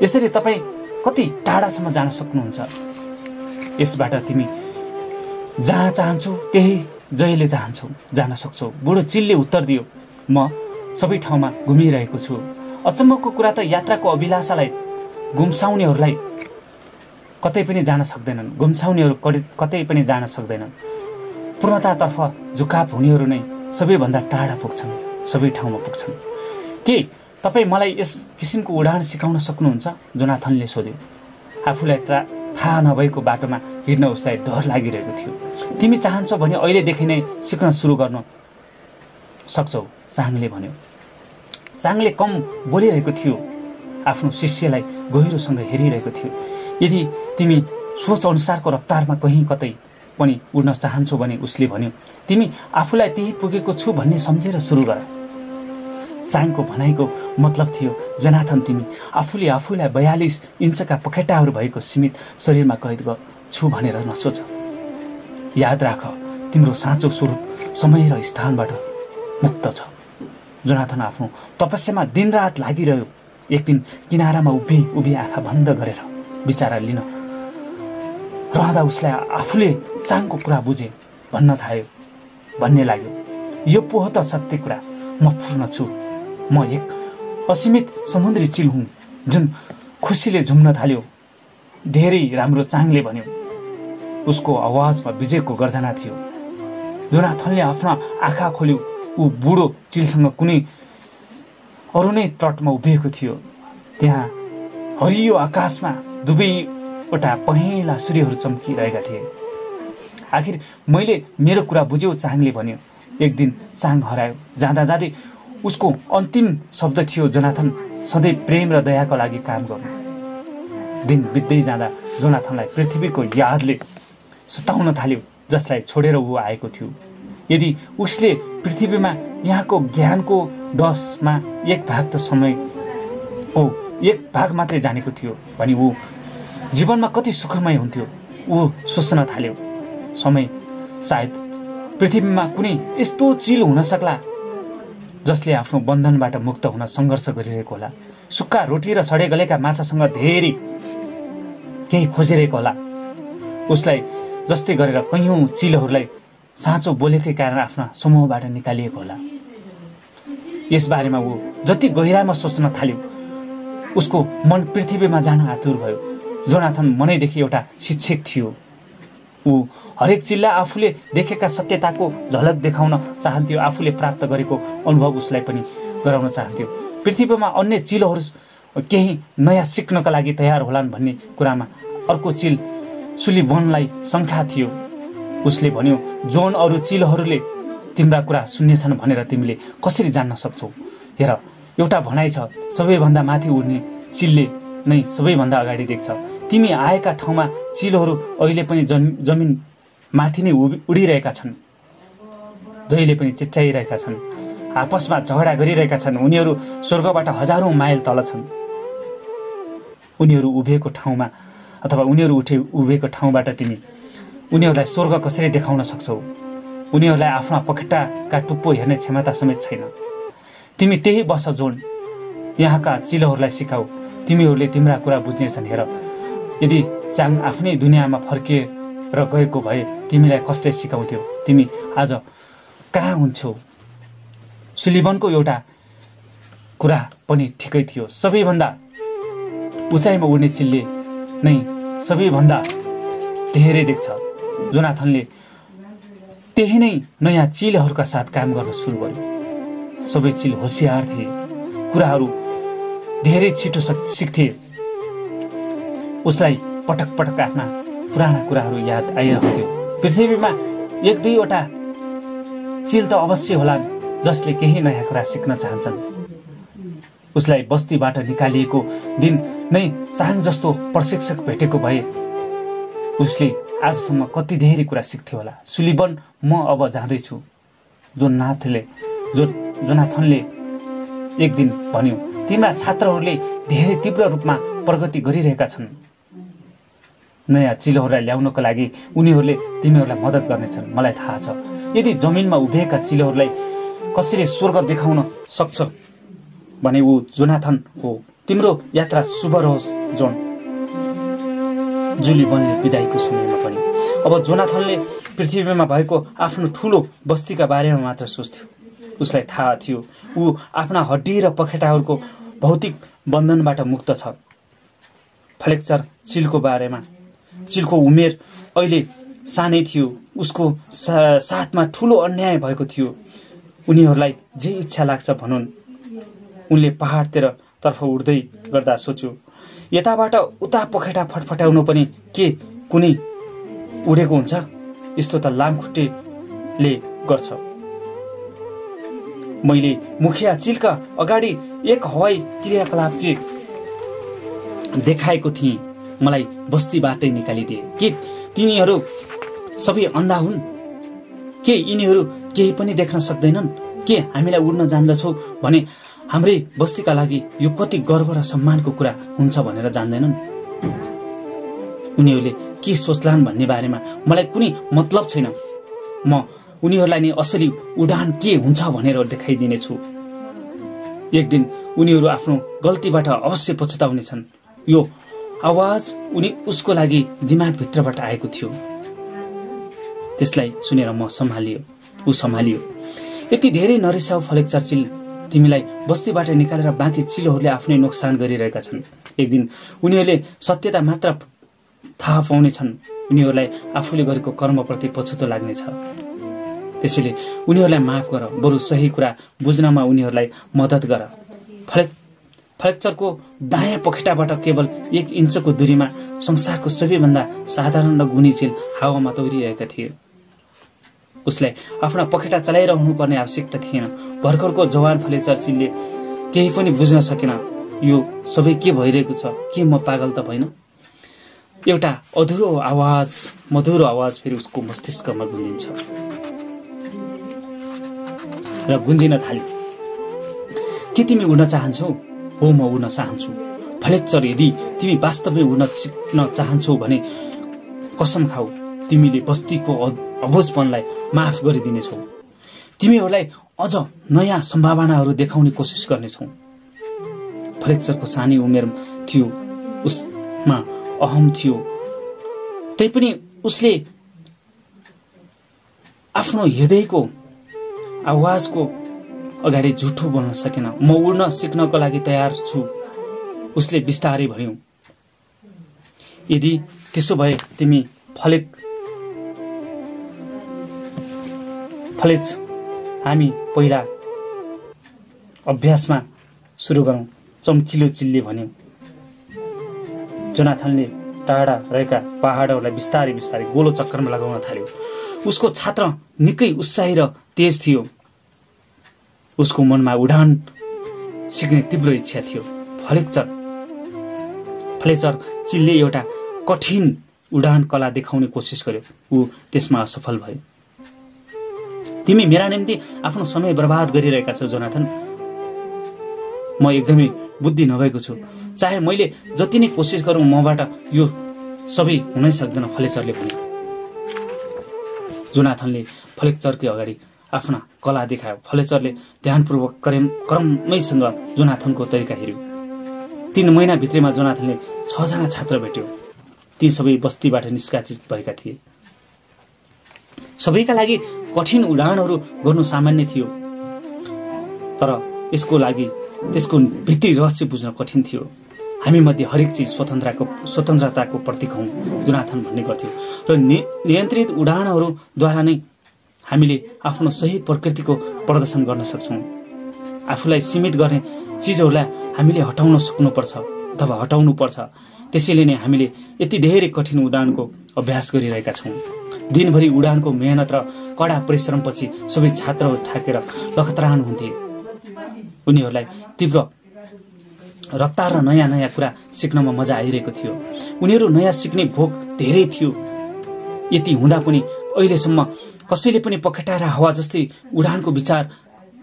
यसरी तपाईँ कति टाढासम्म जान सक्नुहुन्छ? यसबाट तिमी जहाँ चाहन्छौ त्यही जहिले चाहन्छौ जान सक्छौ। बुढो चिलले उत्तर दियो, म सबै ठाउँमा घुमिरहेको छु। अचम्मको कुरा त यात्राको अभिलाषालाई गुम्साउनेहरूलाई कतै पनि जान सक्दैनन्। पूर्णतातर्फ झुकाव हुनेहरू नै सबैभन्दा टाढा पुग्छन्, सबै ठाउँमा पुग्छन्। के तपाईँ मलाई यस किसिमको उडान सिकाउन सक्नुहुन्छ? जोनाथनले सोध्यो। आफूलाई थाहा नभएको बाटोमा हिँड्न उसलाई डर लागिरहेको थियो। तिमी चाहन्छौ भने अहिलेदेखि नै सिक्न सुरु गर्न सक्छौ, चाङले भन्यो। चाङले कम बोलिरहेको थियो, आफ्नो शिष्यलाई गहिरोसँग हेरिरहेको थियो। यदि तिमी सोच अनुसारको रफ्तारमा कहीँ कतै पनि उड्न चाहन्छौ भने, उसले भन्यो, तिमी आफूलाई त्यही पुगेको छु भन्ने सम्झेर सुरु गर। चाङको भनाइको मतलब थियो, जोनाथन तिमी आफूले आफूलाई 42 इन्चका पखेटाहरू भएको सीमित शरीरमा कैद छु भनेर नसोच। याद राख, तिम्रो साँचो स्वरूप समय र स्थानबाट मुक्त छ। जोनाथन आफ्नो तपस्यामा दिनरात लागिरह्यो। एक दिन किनारामा उभि आँखा बन्द गरेर विचार लिन रहँदा उसलाई आफूले चाङको कुरा बुझे भन्ने लाग्यो, यो पो त सत्य कुरा, म पूर्ण छु। म एक असीमित समुद्री चिल हुँ जुन खुसीले झुम्न थाल्यो। धेरै राम्रो चाङले भन्यो। उसको आवाजमा विजयको गर्जना थियो। जोनाथनले आफ्ना आँखा खोल्यो। ऊ बुढो चिलसँग कुनै अरू नै तटमा उभिएको थियो। त्यहाँ हरियो आकाशमा दुवैवटा पहेँला सूर्यहरू चम्किरहेका थिए। आखिर मैले मेरो कुरा बुझ्यो, चाङले भन्यो। एक दिन चाङ हरायो। जाँदा जाँदै उसको अन्तिम शब्द थियो, जोनाथन सधैँ प्रेम र दयाको लागि काम गर्नु। दिन बित्दै जाँदा जोनाथनलाई पृथ्वीको यादले सताउन थाल्यो, जसलाई छोडेर ऊ आएको थियो। यदि उसले पृथ्वीमा यहाँको ज्ञानको 10मा 1 भाग त समयको 1 भाग मात्रै जानेको थियो भने ऊ जीवनमा कति सुखमय हुन्थ्यो। ऊ सोच्न थाल्यो, समय सायद पृथ्वीमा कुनै यस्तो चिल हुन सक्ला जसले आफ्नो बन्धनबाट मुक्त हुन सङ्घर्ष गरिरहेको होला। सुक्खा रोटी र सडे गलेका माछासँग धेरै केही खोजिरहेको होला। उसलाई जस्तै गरेर कैयौँ चिलहरूलाई साँचो बोलेकै कारण आफ्ना समूहबाट निकालिएको होला। यसबारेमा ऊ जति गहिरामा सोच्न थाल्यो, उसको मन पृथ्वीमा जान आतुर भयो। जोनाथन मनैदेखि एउटा शिक्षक थियो। ऊ हरेक चिल्ला आफूले देखेका सत्यताको झलक देखाउन चाहन्थ्यो। आफूले प्राप्त गरेको अनुभव उसलाई पनि गराउन चाहन्थ्यो। पृथ्वीमा अन्य चिलहरू केही नयाँ सिक्नका लागि तयार होलान् भन्ने कुरामा अर्को चिल सुलिभनलाई शङ्का थियो। उसले भन्यो, जोन अरू चिलहरूले तिम्रा कुरा सुन्नेछन् भनेर तिमीले कसरी जान्न सक्छौ? हेर, एउटा भनाइ छ, सबैभन्दा माथि उड्ने चिलले नै सबैभन्दा अगाडि देख्छ। तिमी आएका ठाउँमा चिलहरू अहिले पनि जमिन माथि नै उडिरहेका छन्, जहिले पनि चिच्चाइरहेका छन्, आपसमा झगडा गरिरहेका छन्। उनीहरू स्वर्गबाट हजारौँ माइल तल छन्। उनीहरू उभिएको ठाउँमा अथवा उनीहरू उभिएको ठाउँबाट तिमी उनीहरूलाई स्वर्ग कसरी देखाउन सक्छौ? उनीहरूलाई आफ्ना पखेटाका टुप्पो हेर्ने क्षमता समेत छैन। तिमी त्यही बस जोन, यहाँका चिलहरूलाई सिकाऊ, तिमीहरूले तिम्रा कुरा बुझ्नेछन्। हेर, यदि चाङ आफ्नै दुनियाँमा फर्किएर गएको भए तिमीलाई कसले सिकाउँथ्यो? तिमी आज कहाँ हुन्छौ? सुलिभनको एउटा कुरा पनि ठिकै थियो। सबैभन्दा उचाइमा उड्ने चिलले नै सबैभन्दा धेरै देख्छ। जोनाथनले त्यही नै नयाँ चिलहरूका साथ काम गर्न सुरु गर्यो। सबै चिल होसियार थिए, कुराहरू धेरै छिटो सिक्थे। उसलाई पटक पटक आफ्ना पुराना कुराहरू याद आइरहन्थ्यो। पृथ्वीमा 1-2वटा चिल त अवश्य होलान् जसले केही नयाँ कुरा सिक्न चाहन्छन्। उसलाई बस्तीबाट निकालिएको दिन नै चाङ जस्तो प्रशिक्षक भेटेको भए उसले आजसम्म कति धेरै कुरा सिक्थ्यो होला। सुलिभन, म अब जाँदैछु, जोनाथनले एक दिन भन्यो। तिम्रा छात्रहरूले धेरै तीव्र रूपमा प्रगति गरिरहेका छन्। नयाँ चिलहरूलाई ल्याउनको लागि उनीहरूले तिमीहरूलाई मद्दत गर्नेछन्, मलाई थाहा छ। यदि जमिनमा उभिएका चिलहरूलाई कसरी स्वर्ग देखाउन सक्छ भने ऊ जोनाथन हो। तिम्रो यात्रा शुभ रहोस् जोन। सुलिभनले बिदाईको समयमा पनि अब जोनाथनले पृथ्वीमा भएको आफ्नो ठुलो बस्तीका बारेमा मात्र सोच्थ्यो। उसलाई थाहा थियो ऊ आफ्ना हड्डी र पखेटाहरूको भौतिक बन्धनबाट मुक्त छ। फ्लेक्चर चिलको बारेमा, चिलको उमेर अहिले सानै थियो। उसको साथमा ठुलो अन्याय भएको थियो। उनीहरूलाई जे इच्छा लाग्छ भनुन्। उनले पहाडतिर तर्फ उड्दै गर्दा सोच्यो, यताबाट उता पखेटा फटफटाउनु पनि के कुनै उडेको हुन्छ? यस्तो त लामखुट्टेले गर्छ। मैले मुखिया चिलका अगाडि एक हवाई क्रियाकलाप के देखाएको थिएँ। मलाई बस्तीबाटै निकालिदिए। के तिनीहरू सबै अन्धा हुन्? के यिनीहरू केही पनि देख्न सक्दैनन्? के हामीलाई उड्न जान्दछौ भने हाम्रै बस्तीका लागि यो कति गर्व र सम्मानको कुरा हुन्छ भनेर जान्दैनन्। उनीहरूले के सोच्लान् भन्ने बारेमा मलाई कुनै मतलब छैन। म उनीहरूलाई नै असली उडान के हुन्छ भनेर देखाइदिनेछु। एक दिन उनीहरू आफ्नो गल्तीबाट अवश्य पछुताउनेछन्। यो आवाज उसको लागि दिमागभित्रबाट आएको थियो। त्यसलाई सुनेर ऊ सम्हालियो। यति धेरै नरिसाउ फलेक चर्चिल, तिमीलाई बस्तीबाट निकालेर बाँकी चिलोहरूले आफ्नै नोक्सान गरिरहेका छन्। एक दिन उनीहरूले सत्यता मात्र थाहा पाउनेछन्। उनीहरूलाई आफूले गरेको कर्मप्रति पछुतो लाग्नेछ। त्यसैले उनीहरूलाई माफ गर, बरु सही कुरा बुझ्नमा उनीहरूलाई मद्दत गर। फलेक्चरको दायाँ पखेटाबाट केवल 1 इन्चको दूरीमा संसारको सबैभन्दा साधारण र गुणी चिल हावामा दौडिरहेका थिए। उसलाई आफ्ना पखेटा चलाइरहनु पर्ने आवश्यकता थिएन। भर्खरको जवान फलेक्चर चिलले केही पनि बुझ्न सकेन। यो सबै के भइरहेको छ? के म पागल त भइन? एउटा मधुरो आवाज फेरि उसको मस्तिष्कमा गुन्जिन्छ र गुन्जिन थाल्यो। के तिमी उड्न चाहन्छौ? हो, म उड्न चाहन्छु। फलेक्चर, यदि तिमी वास्तवमै उड्न सिक्न चाहन्छौ भने कसम खाऊ, तिमीले बस्तीको अबोझपनलाई माफ गरिदिनेछौ। तिमीहरूलाई अझ नयाँ सम्भावनाहरू देखाउने कोसिस गर्नेछौ। फलेक्चरको सानै उमेर थियो, उसमा अहम थियो। तैपनि उसले आफ्नो हृदयको आवाजको अगाडि झुठो बोल्न सकेन। म उड्न सिक्नको लागि तयार छु, उसले बिस्तारै भन्यो। यदि त्यसो भए तिमी फलेच, हामी पहिला अभ्यासमा सुरु गरौँ, चम्किलो चिलले भन्यो। जोनाथनले टाढा रहेका पहाडहरूलाई बिस्तारै बिस्तारै गोलो चक्करमा लगाउन थाल्यो। उसको छात्र निकै उत्साही र तेज थियो। उसको मनमा उडान सिक्ने तीव्र इच्छा थियो। फलेक्चर चिलले एउटा कठिन उडान कला देखाउने कोसिस गर्यो। ऊ त्यसमा असफल भयो। तिमी मेरा निम्ति आफ्नो समय बर्बाद गरिरहेका छौ जोनाथन। म एकदमै बुद्धि नभएको छु। चाहे मैले जति नै कोसिस गरौँ, मबाट यो सबै हुनै सक्दैन, फलेक्चरले भन्यो। जोनाथनले फलेक्चरकै अगाडि आफ्ना कला देखायो। फलेक्चरले ध्यानपूर्वक क्रमैसँग जोनाथनको तरिका हेर्यो। 3 महिनाभित्रमा जोनाथनले 6 जना छात्र भेट्यो। ती सबै बस्तीबाट निष्कासित भएका थिए। सबैका लागि कठिन उडानहरू गर्नु सामान्य थियो, तर यसको लागि त्यसको भित्री रहस्य बुझ्न कठिन थियो। हामी मध्ये हरेक चिज स्वतन्त्रताको प्रतीक हौं, जोनाथन भन्ने गर्थ्यो। र नियन्त्रित उडानहरूद्वारा नै हामीले आफ्नो सही प्रकृतिको प्रदर्शन गर्न सक्छौं। आफूलाई सीमित गर्ने चिजहरूलाई हामीले हटाउन सक्नुपर्छ अथवा हटाउनुपर्छ। त्यसैले नै हामीले यति धेरै कठिन उडानको अभ्यास गरिरहेका छौं। दिनभरि उडानको मेहनत र कडा परिश्रमपछि सबै छात्रहरू थाकेर लखतरान हुन्थे। उनीहरूलाई तीव्र रफ्तार र नयाँ नयाँ कुरा सिक्नमा मजा आइरहेको थियो। उनीहरू नयाँ सिक्ने भोक धेरै थियो। यति हुँदा पनि अहिलेसम्म कसैले पनि पखेटा र हावा जस्तै उडानको विचार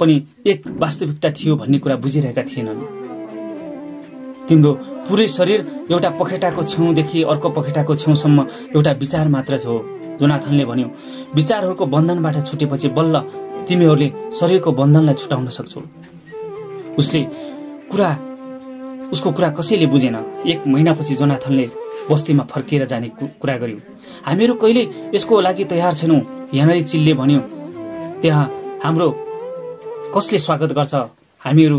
पनि एक वास्तविकता थियो भन्ने कुरा बुझिरहेका थिएनन्। तिम्रो पुरै शरीर एउटा पखेटाको छेउदेखि अर्को पखेटाको छेउसम्म एउटा विचार मात्र हो, जोनाथनले भन्यो। विचारहरूको बन्धनबाट छुटेपछि बल्ल तिमीहरूले शरीरको बन्धनलाई छुटाउन सक्छौ। उसको कुरा कसैले बुझेन। 1 महिनापछि जोनाथनले बस्तीमा फर्किएर जाने कुरा गर्यो। हामीहरू कहिले यसको लागि तयार छैनौं, हेनरी चिलले भन्यो। त्यहाँ हाम्रो कसले स्वागत गर्छ? हामीहरू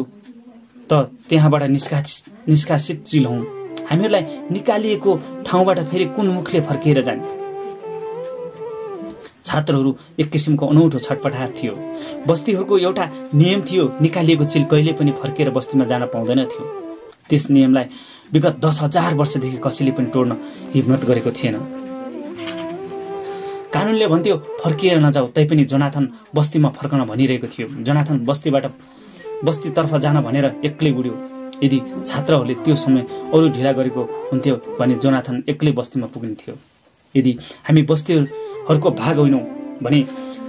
त त्यहाँबाट निष्कासित चिल हौं। हामीहरूलाई निकालिएको ठाउँबाट फेरि कुन मुखले फर्किएर जाने? छात्रहरू एक किसिमको अनौठो छटपटाहट थियो। बस्तीहरूको एउटा नियम थियो, निकालिएको चिल कहिले पनि फर्केर बस्तीमा जान पाउँदैन थियो। त्यस नियमलाई विगत 10,000 वर्षदेखि कसैले पनि तोड्न हिम्मत गरेको थिएन। कानूनले भन्थ्यो फर्किएर नजाऊ, तैपनि जोनाथन बस्तीमा फर्कन भनिरहेको थियो। जोनाथन बस्तीतर्फ जान भनेर एक्लै उड्यो। यदि छात्रहरूले त्यो समय अरू ढिला गरेको हुन्थ्यो भने जोनाथन एक्लै बस्तीमा पुग्ने। यदि हामी बस्तीहरूको भाग होइनौं भने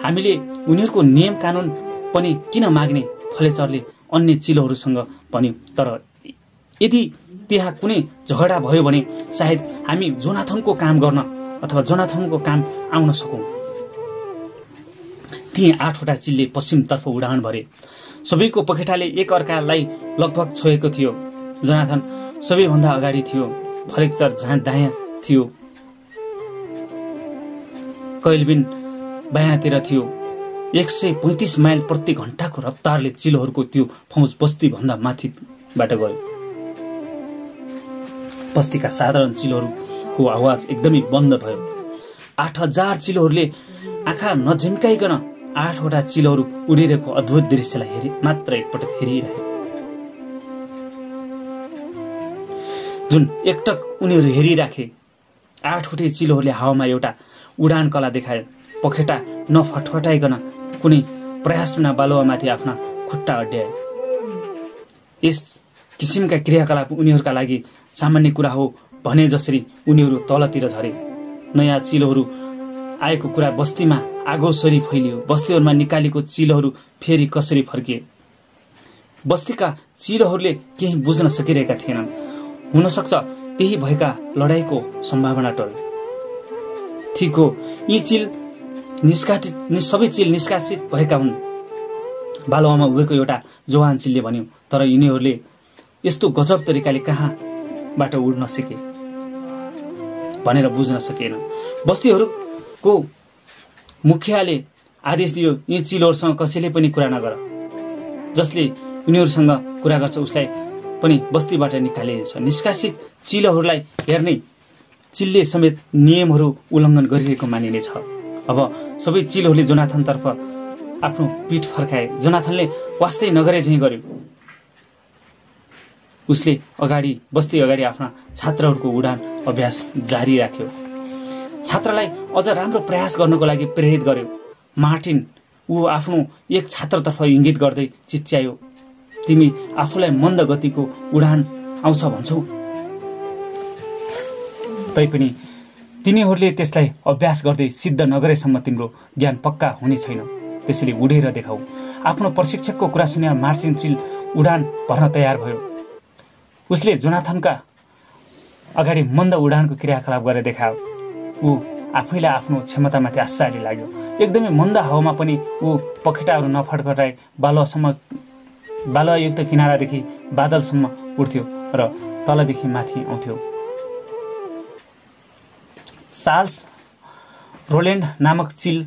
हामीले उनीहरूको नियम कानून पनि किन माग्ने? फलेक्चरले अन्य चिलोहरूसँग भन्यो। तर यदि त्यहाँ कुनै झगडा भयो भने सायद हामी जोनाथनको काम गर्न अथवा जोनाथनको काम आउन सकौँ। ती 8वटा चिलले पश्चिमतर्फ उडान भरे। सबैको पखेटाले एक अर्कालाई लगभग छोएको थियो। जोनाथन सबैभन्दा अगाडि थियो, फ्लेक्चर दायाँ थियो, कैल्भिन बायाँतिर थियो। 135 माइल प्रति घण्टाको रफ्तारले चिलोहरूको त्यो फौज बस्ती भन्दा माथिबाट गयो। बस्तीका साधारण चिलोहरूको आवाज एकदमै बन्द भयो। 8000 चिलोहरूले आँखा नझिम्काइकन 8वटा चिलोहरू उडिरहेको अद्भुत दृश्यलाई मात्र एकपटक हेरिरहे। जुन एकटक उनीहरू हेरिराखे, 8वटै चिलोहरूले हावामा एउटा उडान कला देखाए। पखेटा नफटफटाइकन कुनै प्रयास बिना बालुवामाथि आफ्ना खुट्टा अड्याए। यस किसिमका क्रियाकलाप उनीहरूका लागि सामान्य कुरा हो भने जसरी उनीहरू तलतिर झरे। नयाँ चिलोहरू आएको कुरा बस्तीमा आगोसरी फैलियो। बस्तीहरूमा निकालेको चिलोहरू फेरि कसरी फर्किए? बस्तीका चिलोहरूले केही बुझ्न सकिरहेका थिएनन्। हुनसक्छ त्यही भएका लडाईँको सम्भावना टल्यो। ठिक हो, यी चिल सबै चिल निष्कासित भएका हुन्, बालुवामा उभिएको एउटा जवान चिलले भन्यो। तर यिनीहरूले यस्तो गजब तरिकाले कहाँबाट उड्न सके भनेर बुझ्न सकेन। बस्तीहरूको मुखियाले आदेश दियो, यी चिलहरूसँग कसैले पनि कुरा नगर। जसले यिनीहरूसँग कुरा गर्छ उसलाई पनि बस्तीबाट निकालिन्छ। निष्कासित चिलहरूलाई हेर्ने चिलले समेत नियमहरू उल्लङ्घन गरिरहेको मानिनेछ। अब सबै चिलहरूले जोनाथनतर्फ आफ्नो पीठ फर्काए। जोनाथनले वास्तै नगरे झैँ गर्यो। उसले बस्ती अगाडि आफ्ना छात्रहरूको उडान अभ्यास जारी राख्यो। छात्रलाई अझ राम्रो प्रयास गर्नको लागि प्रेरित गर्यो। मार्टिन ऊ आफ्नो एक छात्रतर्फ इङ्गित गर्दै चिच्यायो, तिमी आफूलाई मन्द गतिको उडान आउँछ भन्छौ? तैपनि तिनीहरूले त्यसलाई अभ्यास गर्दै सिद्ध नगरेसम्म तिम्रो ज्ञान पक्का हुने छैन। त्यसैले उडेर देखाऊ। आफ्नो प्रशिक्षकको कुरा सुनेर मार्टिन चिल उडान भर्न तयार भयो। उसले जोनाथनका अगाडि मन्द उडानको क्रियाकलाप गरेर देखायो। ऊ आफैलाई आफ्नो क्षमतामाथि आश्चर्य लाग्यो। एकदमै मन्द हावामा पनि ऊ पखेटाहरू नफटफटाए बालुवायुक्त किनारादेखि बादलसम्म उड्थ्यो र तलदेखि माथि आउँथ्यो। चार्ल्स रोल्यान्ड नामक चिल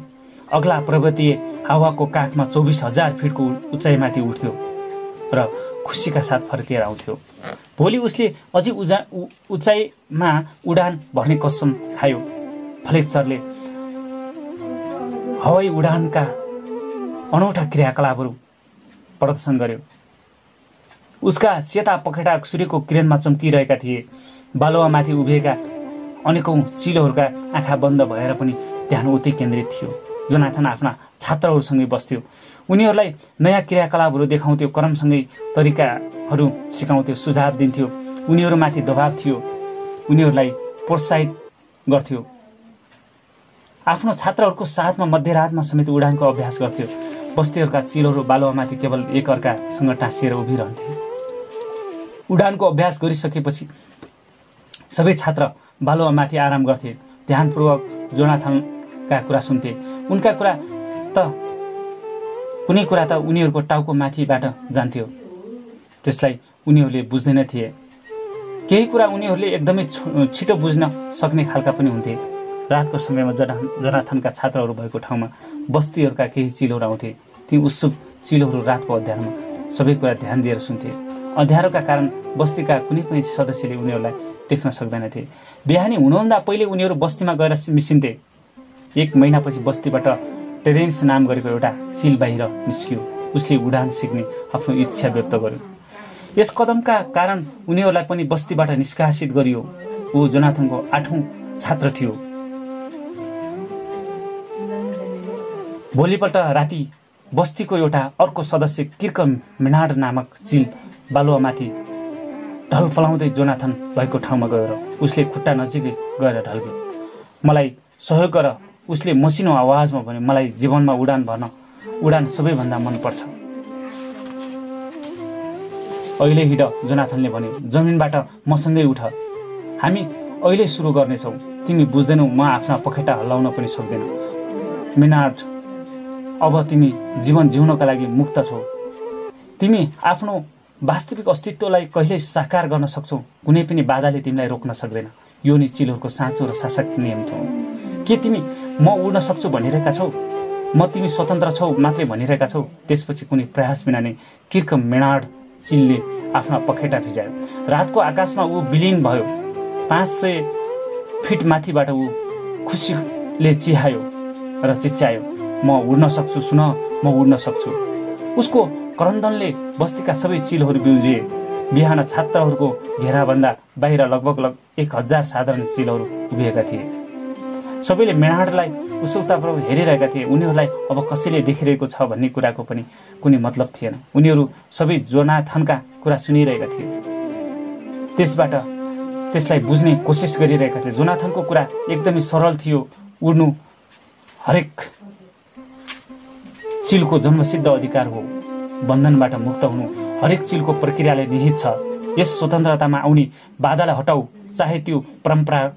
अग्ला पर्वतीय हावाको काखमा 24,000 फिटको उचाइमाथि उठ्थ्यो र खुसीका साथ फर्केर आउँथ्यो। भोलि उसले अझै उचाइमा उडान भर्ने कसम खायो। फ्लेक्चरले हवाई उडानका अनौठा क्रियाकलापहरू प्रदर्शन गर्यो। उसका सेता पखेटा सूर्यको किरणमा चम्किरहेका थिए। बालुवामाथि उभिएका अनेकौं चिलोहरूका आँखा बन्द भएर पनि ध्यान उतै केन्द्रित थियो। जोनाथन आफ्ना छात्रहरूसँगै बस्थ्यो। उनीहरूलाई नयाँ क्रियाकलापहरू देखाउँथ्यो, क्रमसँगै तरिकाहरू सिकाउँथ्यो, सुझाव दिन्थ्यो। उनीहरूमाथि दबाव थियो, उनीहरूलाई प्रोत्साहित गर्थ्यो। आफ्नो छात्रहरूको साथमा मध्यरातमा समेत उडानको अभ्यास गर्थ्यो। बस्तीहरूका चिलोहरू बालुवामाथि केवल एक अर्कासँग टाँसिएर उभिरहन्थे। उडानको अभ्यास गरिसकेपछि सबै छात्र बालुवामाथि आराम गर्थे। ध्यानपूर्वक जोनाथनका कुरा सुन्थे। उनका कुनै कुरा त उनीहरूको टाउको माथिबाट जान्थ्यो, त्यसलाई उनीहरूले बुझ्दैन थिए। केही कुरा उनीहरूले एकदमै छिटो बुझ्न सक्ने खालका पनि हुन्थे। रातको समयमा जोनाथनका छात्रहरू भएको ठाउँमा बस्तीहरूका केही चिलोहरू आउँथे। ती उत्सुक चिलोहरू रातको अँध्यारोमा सबै कुरा ध्यान दिएर सुन्थे। अँध्यारोका कारण बस्तीका कुनै सदस्यले उनीहरूलाई देख्न सक्दैनथे। बिहानी हुनुभन्दा पहिले उनीहरू बस्तीमा गएर मिसिन्थे। 1 महिनापछि बस्तीबाट टेरेन्स नाम गरेको एउटा चिल बाहिर निस्कियो। उसले उडान सिक्ने आफ्नो इच्छा व्यक्त गर्यो। यस कदमका कारण उनीहरूलाई पनि बस्तीबाट निष्कासित गरियो। ऊ जोनाथनको 8औं छात्र थियो। भोलिपल्ट राति बस्तीको एउटा अर्को सदस्य किर्क मेनार्ड नामक चिल बालुवामाथि ढल फलाउँदै जोनाथन भएको ठाउँमा गएर उसले खुट्टा नजिकै गएर ढल्क्यो। मलाई सहयोग गर, उसले मसिनो आवाजमा भन्यो। मलाई जीवनमा उडान सबैभन्दा मनपर्छ। अहिले हिँड, जोनाथनले भन्यो। जमिनबाट मसँगै उठ, हामी अहिले सुरु गर्नेछौँ। तिमी बुझ्दैनौ, म आफ्ना पखेटा हल्लाउन पनि सक्दैन। मेनार्ड, अब तिमी जीवन जिउनका लागि मुक्त छौ। तिमी आफ्नो वास्तविक अस्तित्वलाई कहिल्यै साकार गर्न सक्छौ। कुनै पनि बाधाले तिमीलाई रोक्न सक्दैन। यो नै चिलहरूको साँचो र शासक नियम हो। के तिमी म उड्न सक्छु भनिरहेका छौ? म तिमी स्वतन्त्र छौ मात्रै भनिरहेका छौ? त्यसपछि कुनै प्रयास बिना नै किर्क मेनार्ड चिलले आफ्ना पखेटा फिजायो। रातको आकाशमा ऊ विलीन भयो। 500 फिट माथिबाट ऊ खुसीले चिहायो र चिच्यायो, म उड्न सक्छु, सुन, म उड्न सक्छु। उसको क्रन्दनले बस्तीका सबै चिलहरू बिउजिए। बिहान छात्रहरूको घेराभन्दा बाहिर लगभग 1000 साधारण चिलहरू उभिएका थिए। सबैले मेनार्डलाई उसुक्तापूर्वक हेरिरहेका थिए। उनीहरूलाई अब कसैले देखिरहेको छ भन्ने कुराको पनि कुनै मतलब थिएन। उनीहरू सबै जोनाथनका कुरा सुनिरहेका थिए, त्यसलाई बुझ्ने कोसिस गरिरहेका थिए। जोनाथनको कुरा एकदमै सरल थियो। उड्नु हरेक चिलको जन्मसिद्ध अधिकार हो। बन्धनबाट मुक्त हुनु हरेक चिलको प्रक्रियाले निहित छ। यस स्वतन्त्रतामा आउने बाधालाई हटाऊ, चाहे त्यो परम्परा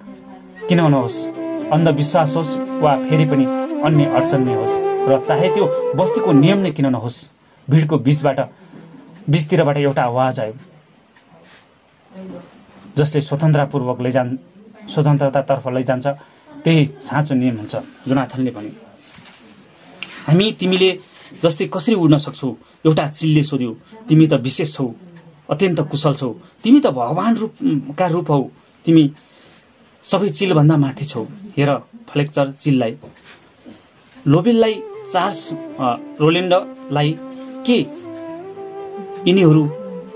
किन नहोस्, अन्धविश्वास होस् वा फेरि पनि अन्य अडचन नै होस्, र चाहे त्यो बस्तीको नियम नै किन नहोस्। भिडको बीचतिरबाट एउटा आवाज आयो जसले स्वतन्त्रतातर्फ लैजान्छ। त्यही साँचो नियम हुन्छ। जोनाथनले भन्यो, हामी तिमीले जस्तै कसरी उड्न सक्छौ? एउटा चिलले सोध्यो। तिमी त विशेष छौ, अत्यन्त कुशल छौ। तिमी त भगवान रूपका रूप हौ। तिमी सबै चिलभन्दा माथि छौ। हेर फ्लेक्चर चिललाई, लोबेललाई, चार्ल्स रोलेन्डलाई, के यिनीहरू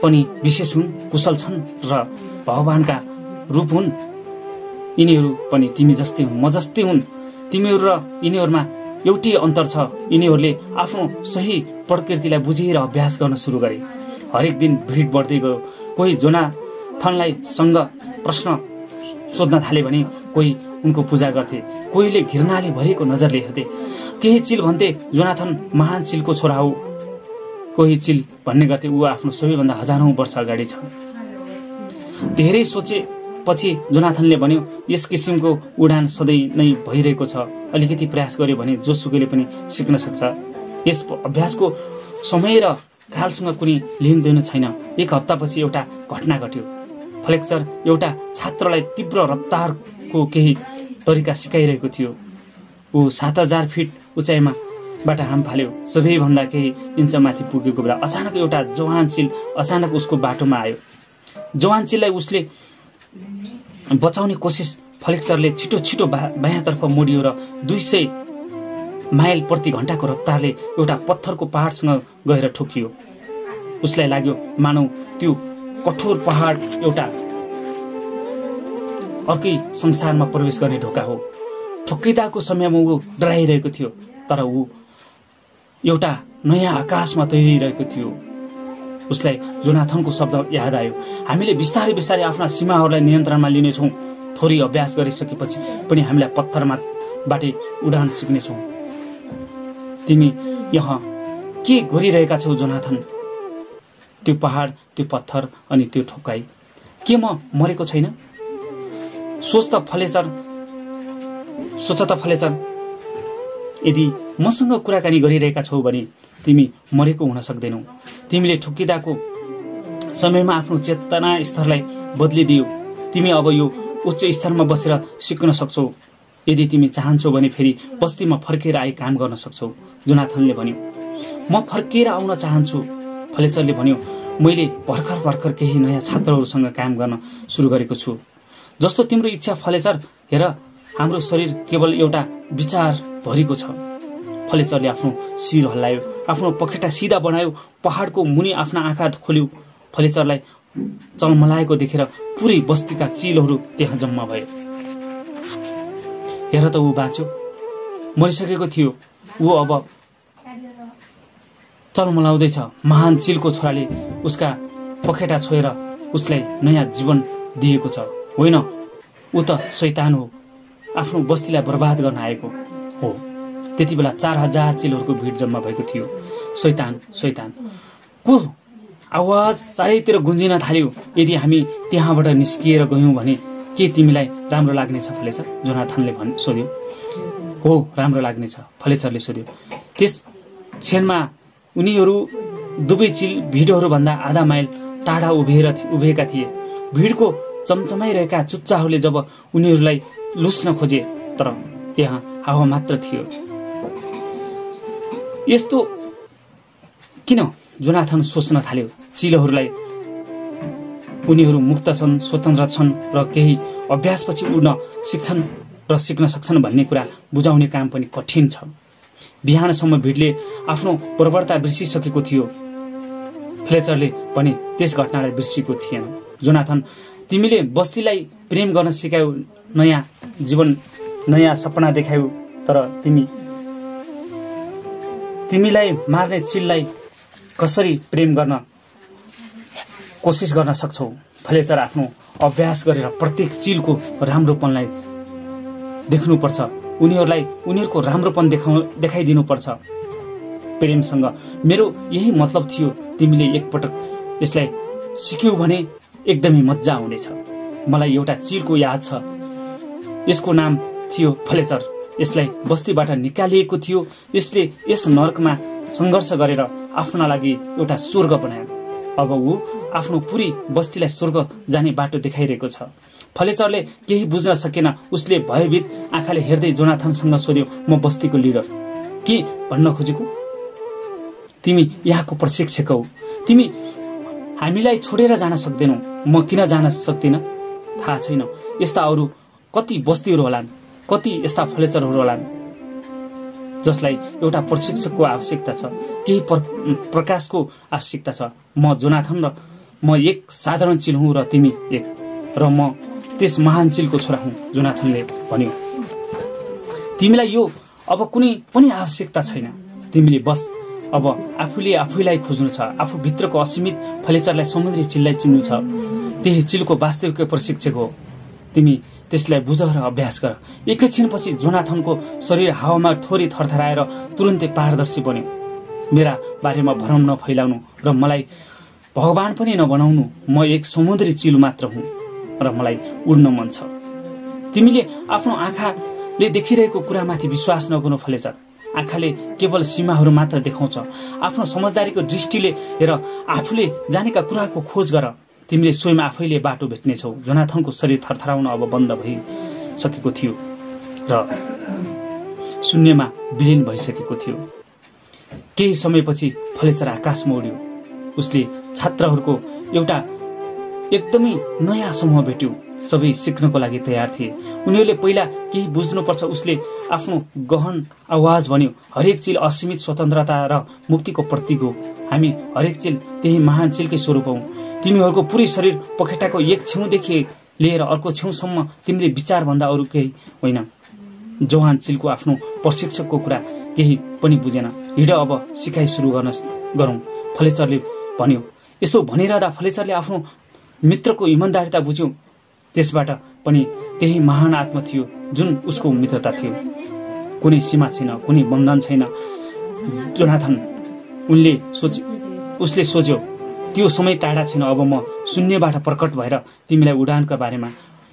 पनि विशेष हुन्, कुशल छन् र भगवानका रूप हुन्? यिनीहरू पनि तिमी जस्तै हुन्, म जस्तै हुन्। तिमीहरू र यिनीहरूमा एउटै अन्तर छ। यिनीहरूले आफ्नो सही प्रकृतिलाई बुझेर अभ्यास गर्न सुरु गरे। हरेक दिन भिड बढ्दै गयो। कोही जोनाथनलाई सँग प्रश्न सोध्न थाले भने कोही उनको पूजा गर्थे। कोहीले घृणाले भरिएको नजरले हेर्थे। केही चिल भन्थे जोनाथन महान चिलको छोरा हो। कोही चिल भन्ने गर्थे ऊ आफ्नो सबैभन्दा हजारौं वर्ष अगाडि छ। धेरै सोचेपछि जोनाथनले भन्यो, यस किसिमको उडान सधैँ नै भइरहेको छ। अलिकति प्रयास गर्यो भने जोसुकैले पनि सिक्न सक्छ। यस अभ्यासको समय र कालसँग कुनै लेनदेन छैन। 1 हप्तापछि एउटा घटना घट्यो। फ्लेक्चर एउटा छात्रलाई तीव्र रफ्तारको केही तरिका सिकाइरहेको थियो। ऊ 7000 फिट उचाइबाट हाम फाल्यो। सबैभन्दा केही इन्च माथि पुगेको बेला अचानक एउटा जवान चिल अचानक उसको बाटोमा आयो। जवान चिललाई उसले बचाउने कोसिस फ्लेक्चरले छिटो बायाँतर्फ मोडियो र 200 माइल प्रति घण्टाको रफ्तारले एउटा पत्थरको पहाडसँग गएर ठोकियो। उसलाई लाग्यो मानौ त्यो कठोर पहाड एउटा अर्कै संसारमा प्रवेश गर्ने ढोका हो। ठोकिदाको समयमा ऊ डराइरहेको थियो, तर ऊ एउटा नयाँ आकाशमा तैरिरहेको थियो। उसलाई जोनाथनको शब्द याद आयो, हामीले बिस्तारै बिस्तारै आफ्ना सीमाहरूलाई नियन्त्रणमा लिनेछौँ। थोरै अभ्यास गरिसकेपछि पनि हामीलाई पत्थरमाथि उडान सिक्नेछौँ। तिमी यहाँ के गरिरहेका छौ जोनाथन? त्यो पहाड, त्यो पत्थर अनि त्यो ठोकाई, के म मरेको छैन? सोच त फ्लेचर, यदि मसँग कुराकानी गरिरहेका छौ भने तिमी मरेको हुन सक्दैनौ। तिमीले ठोकिदाको समयमा आफ्नो चेतना स्तरलाई बदलिदियो। तिमी अब यो उच्च स्तरमा बसेर सिक्न सक्छौ। यदि तिमी चाहन्छौ भने फेरि बस्तीमा फर्केर आइ काम गर्न सक्छौ। जोनाथनले भन्यो, म फर्केर आउन चाहन्छु। फ्लेचरले भन्यो, मैले भर्खर केही नयाँ छात्रहरूसँग काम गर्न सुरु गरेको छु। जस्तो तिम्रो इच्छा फ्लेचर। हेर, हाम्रो शरीर केवल एउटा विचार भरिको छ। फ्लेचरले आफ्नो शिर हल्लायो, आफ्नो पखेटा सिधा बनायो, पहाडको मुनि आफ्ना आँखा खोल्यो। फ्लेचरलाई चलमलाएको देखेर पुरै बस्तीका चिलहरू त्यहाँ जम्मा भए। हेर त ऊ बाँच्यो, मरिसकेको थियो। ऊ अब चलमलाउँदैछ। महान चिलको छोराले उसका पखेटा छोएर उसलाई नयाँ जीवन दिएको छ। होइन, ऊ त शैतान हो, आफ्नो बस्तीलाई बर्बाद गर्न आएको हो। त्यति बेला 4000 चिलहरूको भिड जम्मा भएको थियो। शैतान को आवाज चारैतिर गुन्जिन थाल्यो। यदि हामी त्यहाँबाट निस्किएर गयौँ भने के तिमीलाई राम्रो लाग्नेछ फ्लेचर? जोनाथनले सोध्यो। हो, राम्रो लाग्नेछ, फ्लेचरले सोध्यो। त्यस क्षणमा उनीहरू दुवै चिल भिडहरूभन्दा आधा माइल टाढा उभिएका थिए। भिडको चमचमाइरहेका चुच्चाहरूले जब उनीहरूलाई लुस्न खोजे, तर त्यहाँ हावा मात्र थियो। यस्तो किन? जोनाथन सोच्न थाल्यो। चिलहरूलाई उनीहरू मुक्त छन्, स्वतन्त्र छन् र केही अभ्यासपछि उड्न सिक्छन् र सिक्न सक्छन् भन्ने कुरा बुझाउने काम पनि कठिन छ। बिहानसम्म भिडले आफ्नो बर्बरता बिर्सिसकेको थियो। फ्लेचरले पनि त्यस घटनालाई बिर्सिएको थिएन। जोनाथन, तिमीले बस्तीलाई प्रेम गर्न सिकायौ, नयाँ जीवन, नयाँ सपना देखायौ, तर तिमीलाई मार्ने चिललाई कसरी प्रेम गर्न कोसिस गर्न सक्छौ? फ्लेचर आफ्नो अभ्यास गरेर प्रत्येक चिलको राम्रोपनलाई देख्नुपर्छ, उनीहरूलाई उनीहरूको राम्रोपन देखाइदिनुपर्छ। प्रेमसँग मेरो यही मतलब थियो। तिमीले एकपटक यसलाई सिक्यौ भने एकदमै मजा आउनेछ। मलाई एउटा चिलको याद छ, यसको नाम थियो फ्लेचर। यसलाई बस्तीबाट निकालिएको थियो। यसले यस नरकमा सङ्घर्ष गरेर आफ्ना लागि एउटा स्वर्ग बनायो। अब ऊ आफ्नो पुरै बस्तीलाई स्वर्ग जाने बाटो देखाइरहेको छ। फ्लेचरले केही बुझ्न सकेन। उसले भयभीत आँखाले हेर्दै जोनाथनसँग सोध्यो, म बस्तीको लिडर, के भन्न खोजेको? तिमी यहाँको प्रशिक्षक हौ। तिमी हामीलाई छोडेर जान सक्दैनौ। म किन जान सक्दिन थाहा छैन। यस्ता अरू कति बस्तीहरू होलान्, कति यस्ता फ्लेचरहरू होलान् जसलाई एउटा प्रशिक्षकको आवश्यकता छ, केही प्रकाशको आवश्यकता छ। म जोनाथन र म एक साधारण चिल हुँ र तिमी एक, र म त्यस महान चिलको छोरा हुँ। जोनाथनले भन्यो, तिमीलाई यो अब कुनै पनि आवश्यकता छैन। तिमीले बस अब आफूलाई खोज्नु छ। आफूभित्रको असीमित फ्लेचरलाई, समुद्री चिललाई चिन्नु छ। त्यही चिलको वास्तविक प्रशिक्षक हो। तिमी त्यसलाई बुझ र अभ्यास गर। एकैछिनपछि जोनाथनको शरीर हावामा थोरै थरथराएर तुरुन्तै पारदर्शी बन्यो। मेरा बारेमा भ्रम नफैलाउनु र मलाई भगवान पनि नबनाउनु। म एक समुद्री चिल मात्र हुँ र मलाई उड्न मन छ। तिमीले आफ्नो आँखाले देखिरहेको कुरामाथि विश्वास नगर्नु फ्लेचर। आँखाले केवल सीमाहरू मात्र देखाउँछ। आफ्नो समझदारीको दृष्टिले हेर, आफूले जानेका कुराको खोज गर। तिमीले स्वयं आफैले बाटो भेट्नेछौ। जोनाथनको शरीर थरथराउन अब बन्द भइसकेको थियो र शून्यमा विलीन भइसकेको थियो। केही समयपछि फ्लेचर आकाशमा उड्यो। उसले छात्रहरूको एउटा एकदमै नयाँ समूह भेट्यो। सबै सिक्नको लागि तयार थिए। उनीहरूले पहिला केही बुझ्नुपर्छ। उसले आफ्नो गहन आवाज भन्यो, हरेक चिल असीमित स्वतन्त्रता र मुक्तिको प्रतीक हो। हामी हरेक चिल त्यही महान चिलकै स्वरूप हौ। तिमीहरूको पुरै शरीर पखेटाको एक छेउदेखि लिएर अर्को छेउसम्म तिमीले विचारभन्दा अरू केही होइन। जवान चिलको आफ्नो प्रशिक्षकको कुरा केही पनि बुझेन। हिँड, अब सिकाइ सुरु गरौँ, फ्लेचरले भन्यो। यसो भनिरहँदा फ्लेचरले आफ्नो मित्रको इमान्दारिता बुझ्यो। त्यसबाट पनि त्यही महान आत्मा थियो जुन उसको मित्रता थियो। कुनै सीमा छैन, कुनै बन्धन छैन। जोनाथन, उसले सोच्यो, त्यो समय टाढा छैन। अब म शून्यबाट प्रकट भएर तिमीलाई उडानका बारेमा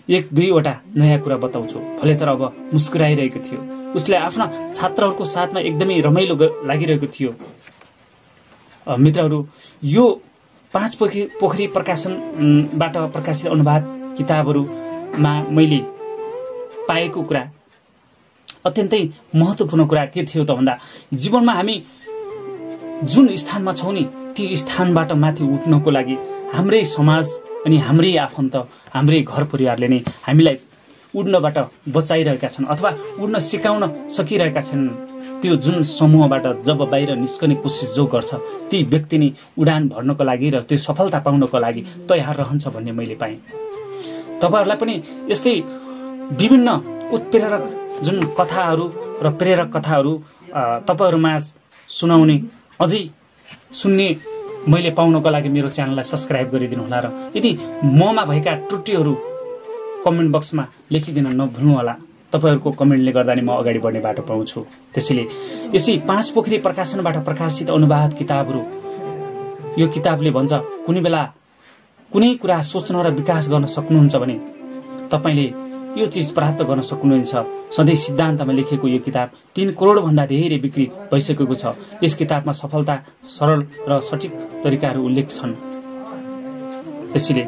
एक दुईवटा नयाँ कुरा बताउँछु। फ्लेचर अब मुस्कुराइरहेको थियो। उसलाई आफ्ना छात्रहरूको साथमा एकदमै रमाइलो लागिरहेको थियो। मित्रहरू, यो 5 पोखरी प्रकाशनबाट प्रकाशित अनुवाद किताबहरूमा मैले पाएको कुरा, अत्यन्तै महत्त्वपूर्ण कुरा के थियो त भन्दा, जीवनमा हामी जुन स्थानमा छौँ नि, त्यो स्थानबाट माथि उठ्नको लागि हाम्रै समाज अनि हाम्रै आफन्त, हाम्रै घर परिवारले नै हामीलाई उड्नबाट बचाइरहेका छन् अथवा उड्न सिकाउन सकिरहेका छन्। त्यो जुन समूहबाट जब बाहिर निस्कने कोसिस जो गर्छ, ती व्यक्ति नै उडान भर्नको लागि र त्यो सफलता पाउनको लागि तयार रहन्छ भन्ने मैले पाएँ। तपाईँहरूलाई पनि यस्तै विभिन्न उत्प्रेरक जुन कथाहरू र प्रेरक कथाहरू तपाईँहरूमाझ सुनाउने, अझै सुन्ने मैले पाउनको लागि मेरो च्यानललाई सब्सक्राइब गरिदिनु होला र यदि ममा भएका त्रुटिहरू कमेन्ट बक्समा लेखिदिन नभुल्नु होला। तपाईँहरूको कमेन्टले गर्दा नै म अगाडि बढ्ने बाटो पाउँछु। त्यसैले यसै 5 पोखरी प्रकाशनबाट प्रकाशित अनुवाद किताबहरू यो किताबले भन्छ कुनै बेला कुनै कुरा सोच्न र विकास गर्न सक्नुहुन्छ भने तपाईले यो चीज प्राप्त गर्न सक्नुहुन्छ। सधैँ सिद्धान्तमा लेखेको यो किताब 3 करोडभन्दा धेरै बिक्री भइसकेको छ। यस किताबमा सफलता, सरल र सठिक तरिकाहरू उल्लेख छन्। त्यसैले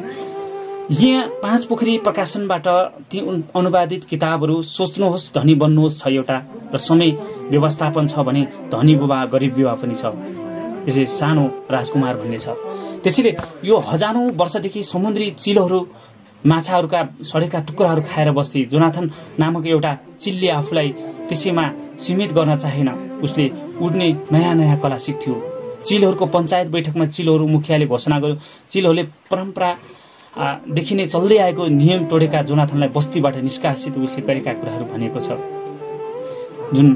यहाँ 5 पोखरी प्रकाशनबाट ती अनुवादित किताबहरू सोच्नुहोस् धनी बन्नुहोस् छ एउटा, र समय व्यवस्थापन छ भने धनी बुबा गरिब बुबा पनि छ। त्यसै सानो राजकुमार भन्ने छ। त्यसैले यो हजारौं वर्षदेखि समुद्री चिलहरू माछाहरूका सडेका टुक्राहरू खाएर बस्थे। जोनाथन नामक एउटा चिलले आफूलाई त्यसैमा सीमित गर्न चाहेन। उसले उड्ने नयाँ नयाँ कला सिक्थ्यो। चिलहरूको पञ्चायत बैठकमा चिलहरू मुखियाले घोषणा गर्यो। चिलहरूले परम्परा देखि नै चल्दै आएको नियम तोडेका जोनाथनलाई बस्तीबाट निष्कासित उसले गरेका कुराहरू भनिएको छ। जुन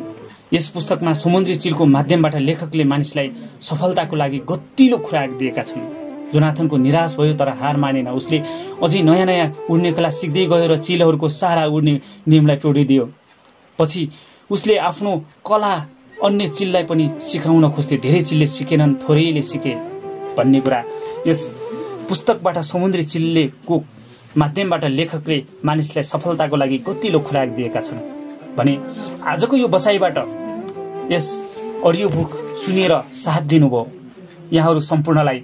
यस पुस्तकमा समुद्री चिलको माध्यमबाट लेखकले मानिसलाई सफलताको लागि गतिलो खुराक दिएका छन्। जोनाथनको निराश भयो तर हार मानेन। उसले अझै नयाँ नयाँ उड्ने कला सिक्दै गयो र चिलहरूको सारा उड्ने नियमलाई तोडिदियो। पछि उसले आफ्नो कला अन्य चिललाई पनि सिकाउन खोज्थे। धेरै चिलले सिकेनन्, थोरैले सिके भन्ने कुरा यस पुस्तकबाट समुद्री चिलको माध्यमबाट लेखकले मानिसलाई सफलताको लागि गतिलो खुराक दिएका छन् भने आजको यो बसाइबाट यस अडियो बुक सुनेर साथ दिनुभयो यहाँहरू सम्पूर्णलाई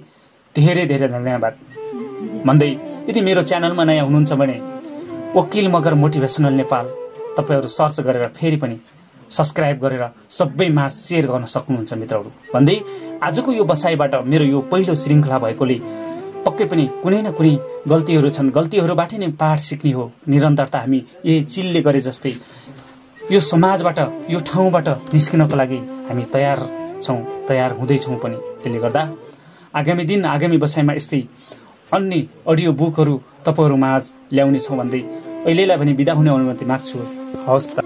धेरै धेरै धन्यवाद भन्दै, यदि मेरो च्यानलमा नयाँ हुनुहुन्छ भने वकिल मगर मोटिभेसनल नेपाल तपाईहरू सर्च गरेर फेरि पनि सब्स्क्राइब गरेर सबैमा सेयर गर्न सक्नुहुन्छ मित्रहरू भन्दै, आजको यो बसाइबाट मेरो यो पहिलो श्रृङ्खला भएकोले पक्कै पनि कुनै न कुनै गल्तीहरू छन्। गल्तीहरूबाट नै पाठ सिक्ने हो। निरन्तरता हामी यही चिलले गरे जस्तै यो समाजबाट, यो ठाउँबाट निस्किनको लागि हामी तयार छौँ, तयार हुँदैछौँ पनि। त्यसले गर्दा आगामी दिन, आगामी बसाइमा यस्तै अन्य अडियो बुकहरू तपाईँहरू माझ ल्याउनेछौँ भन्दै अहिलेलाई पनि बिदा हुने अनुमति माग्छु। हवस् त।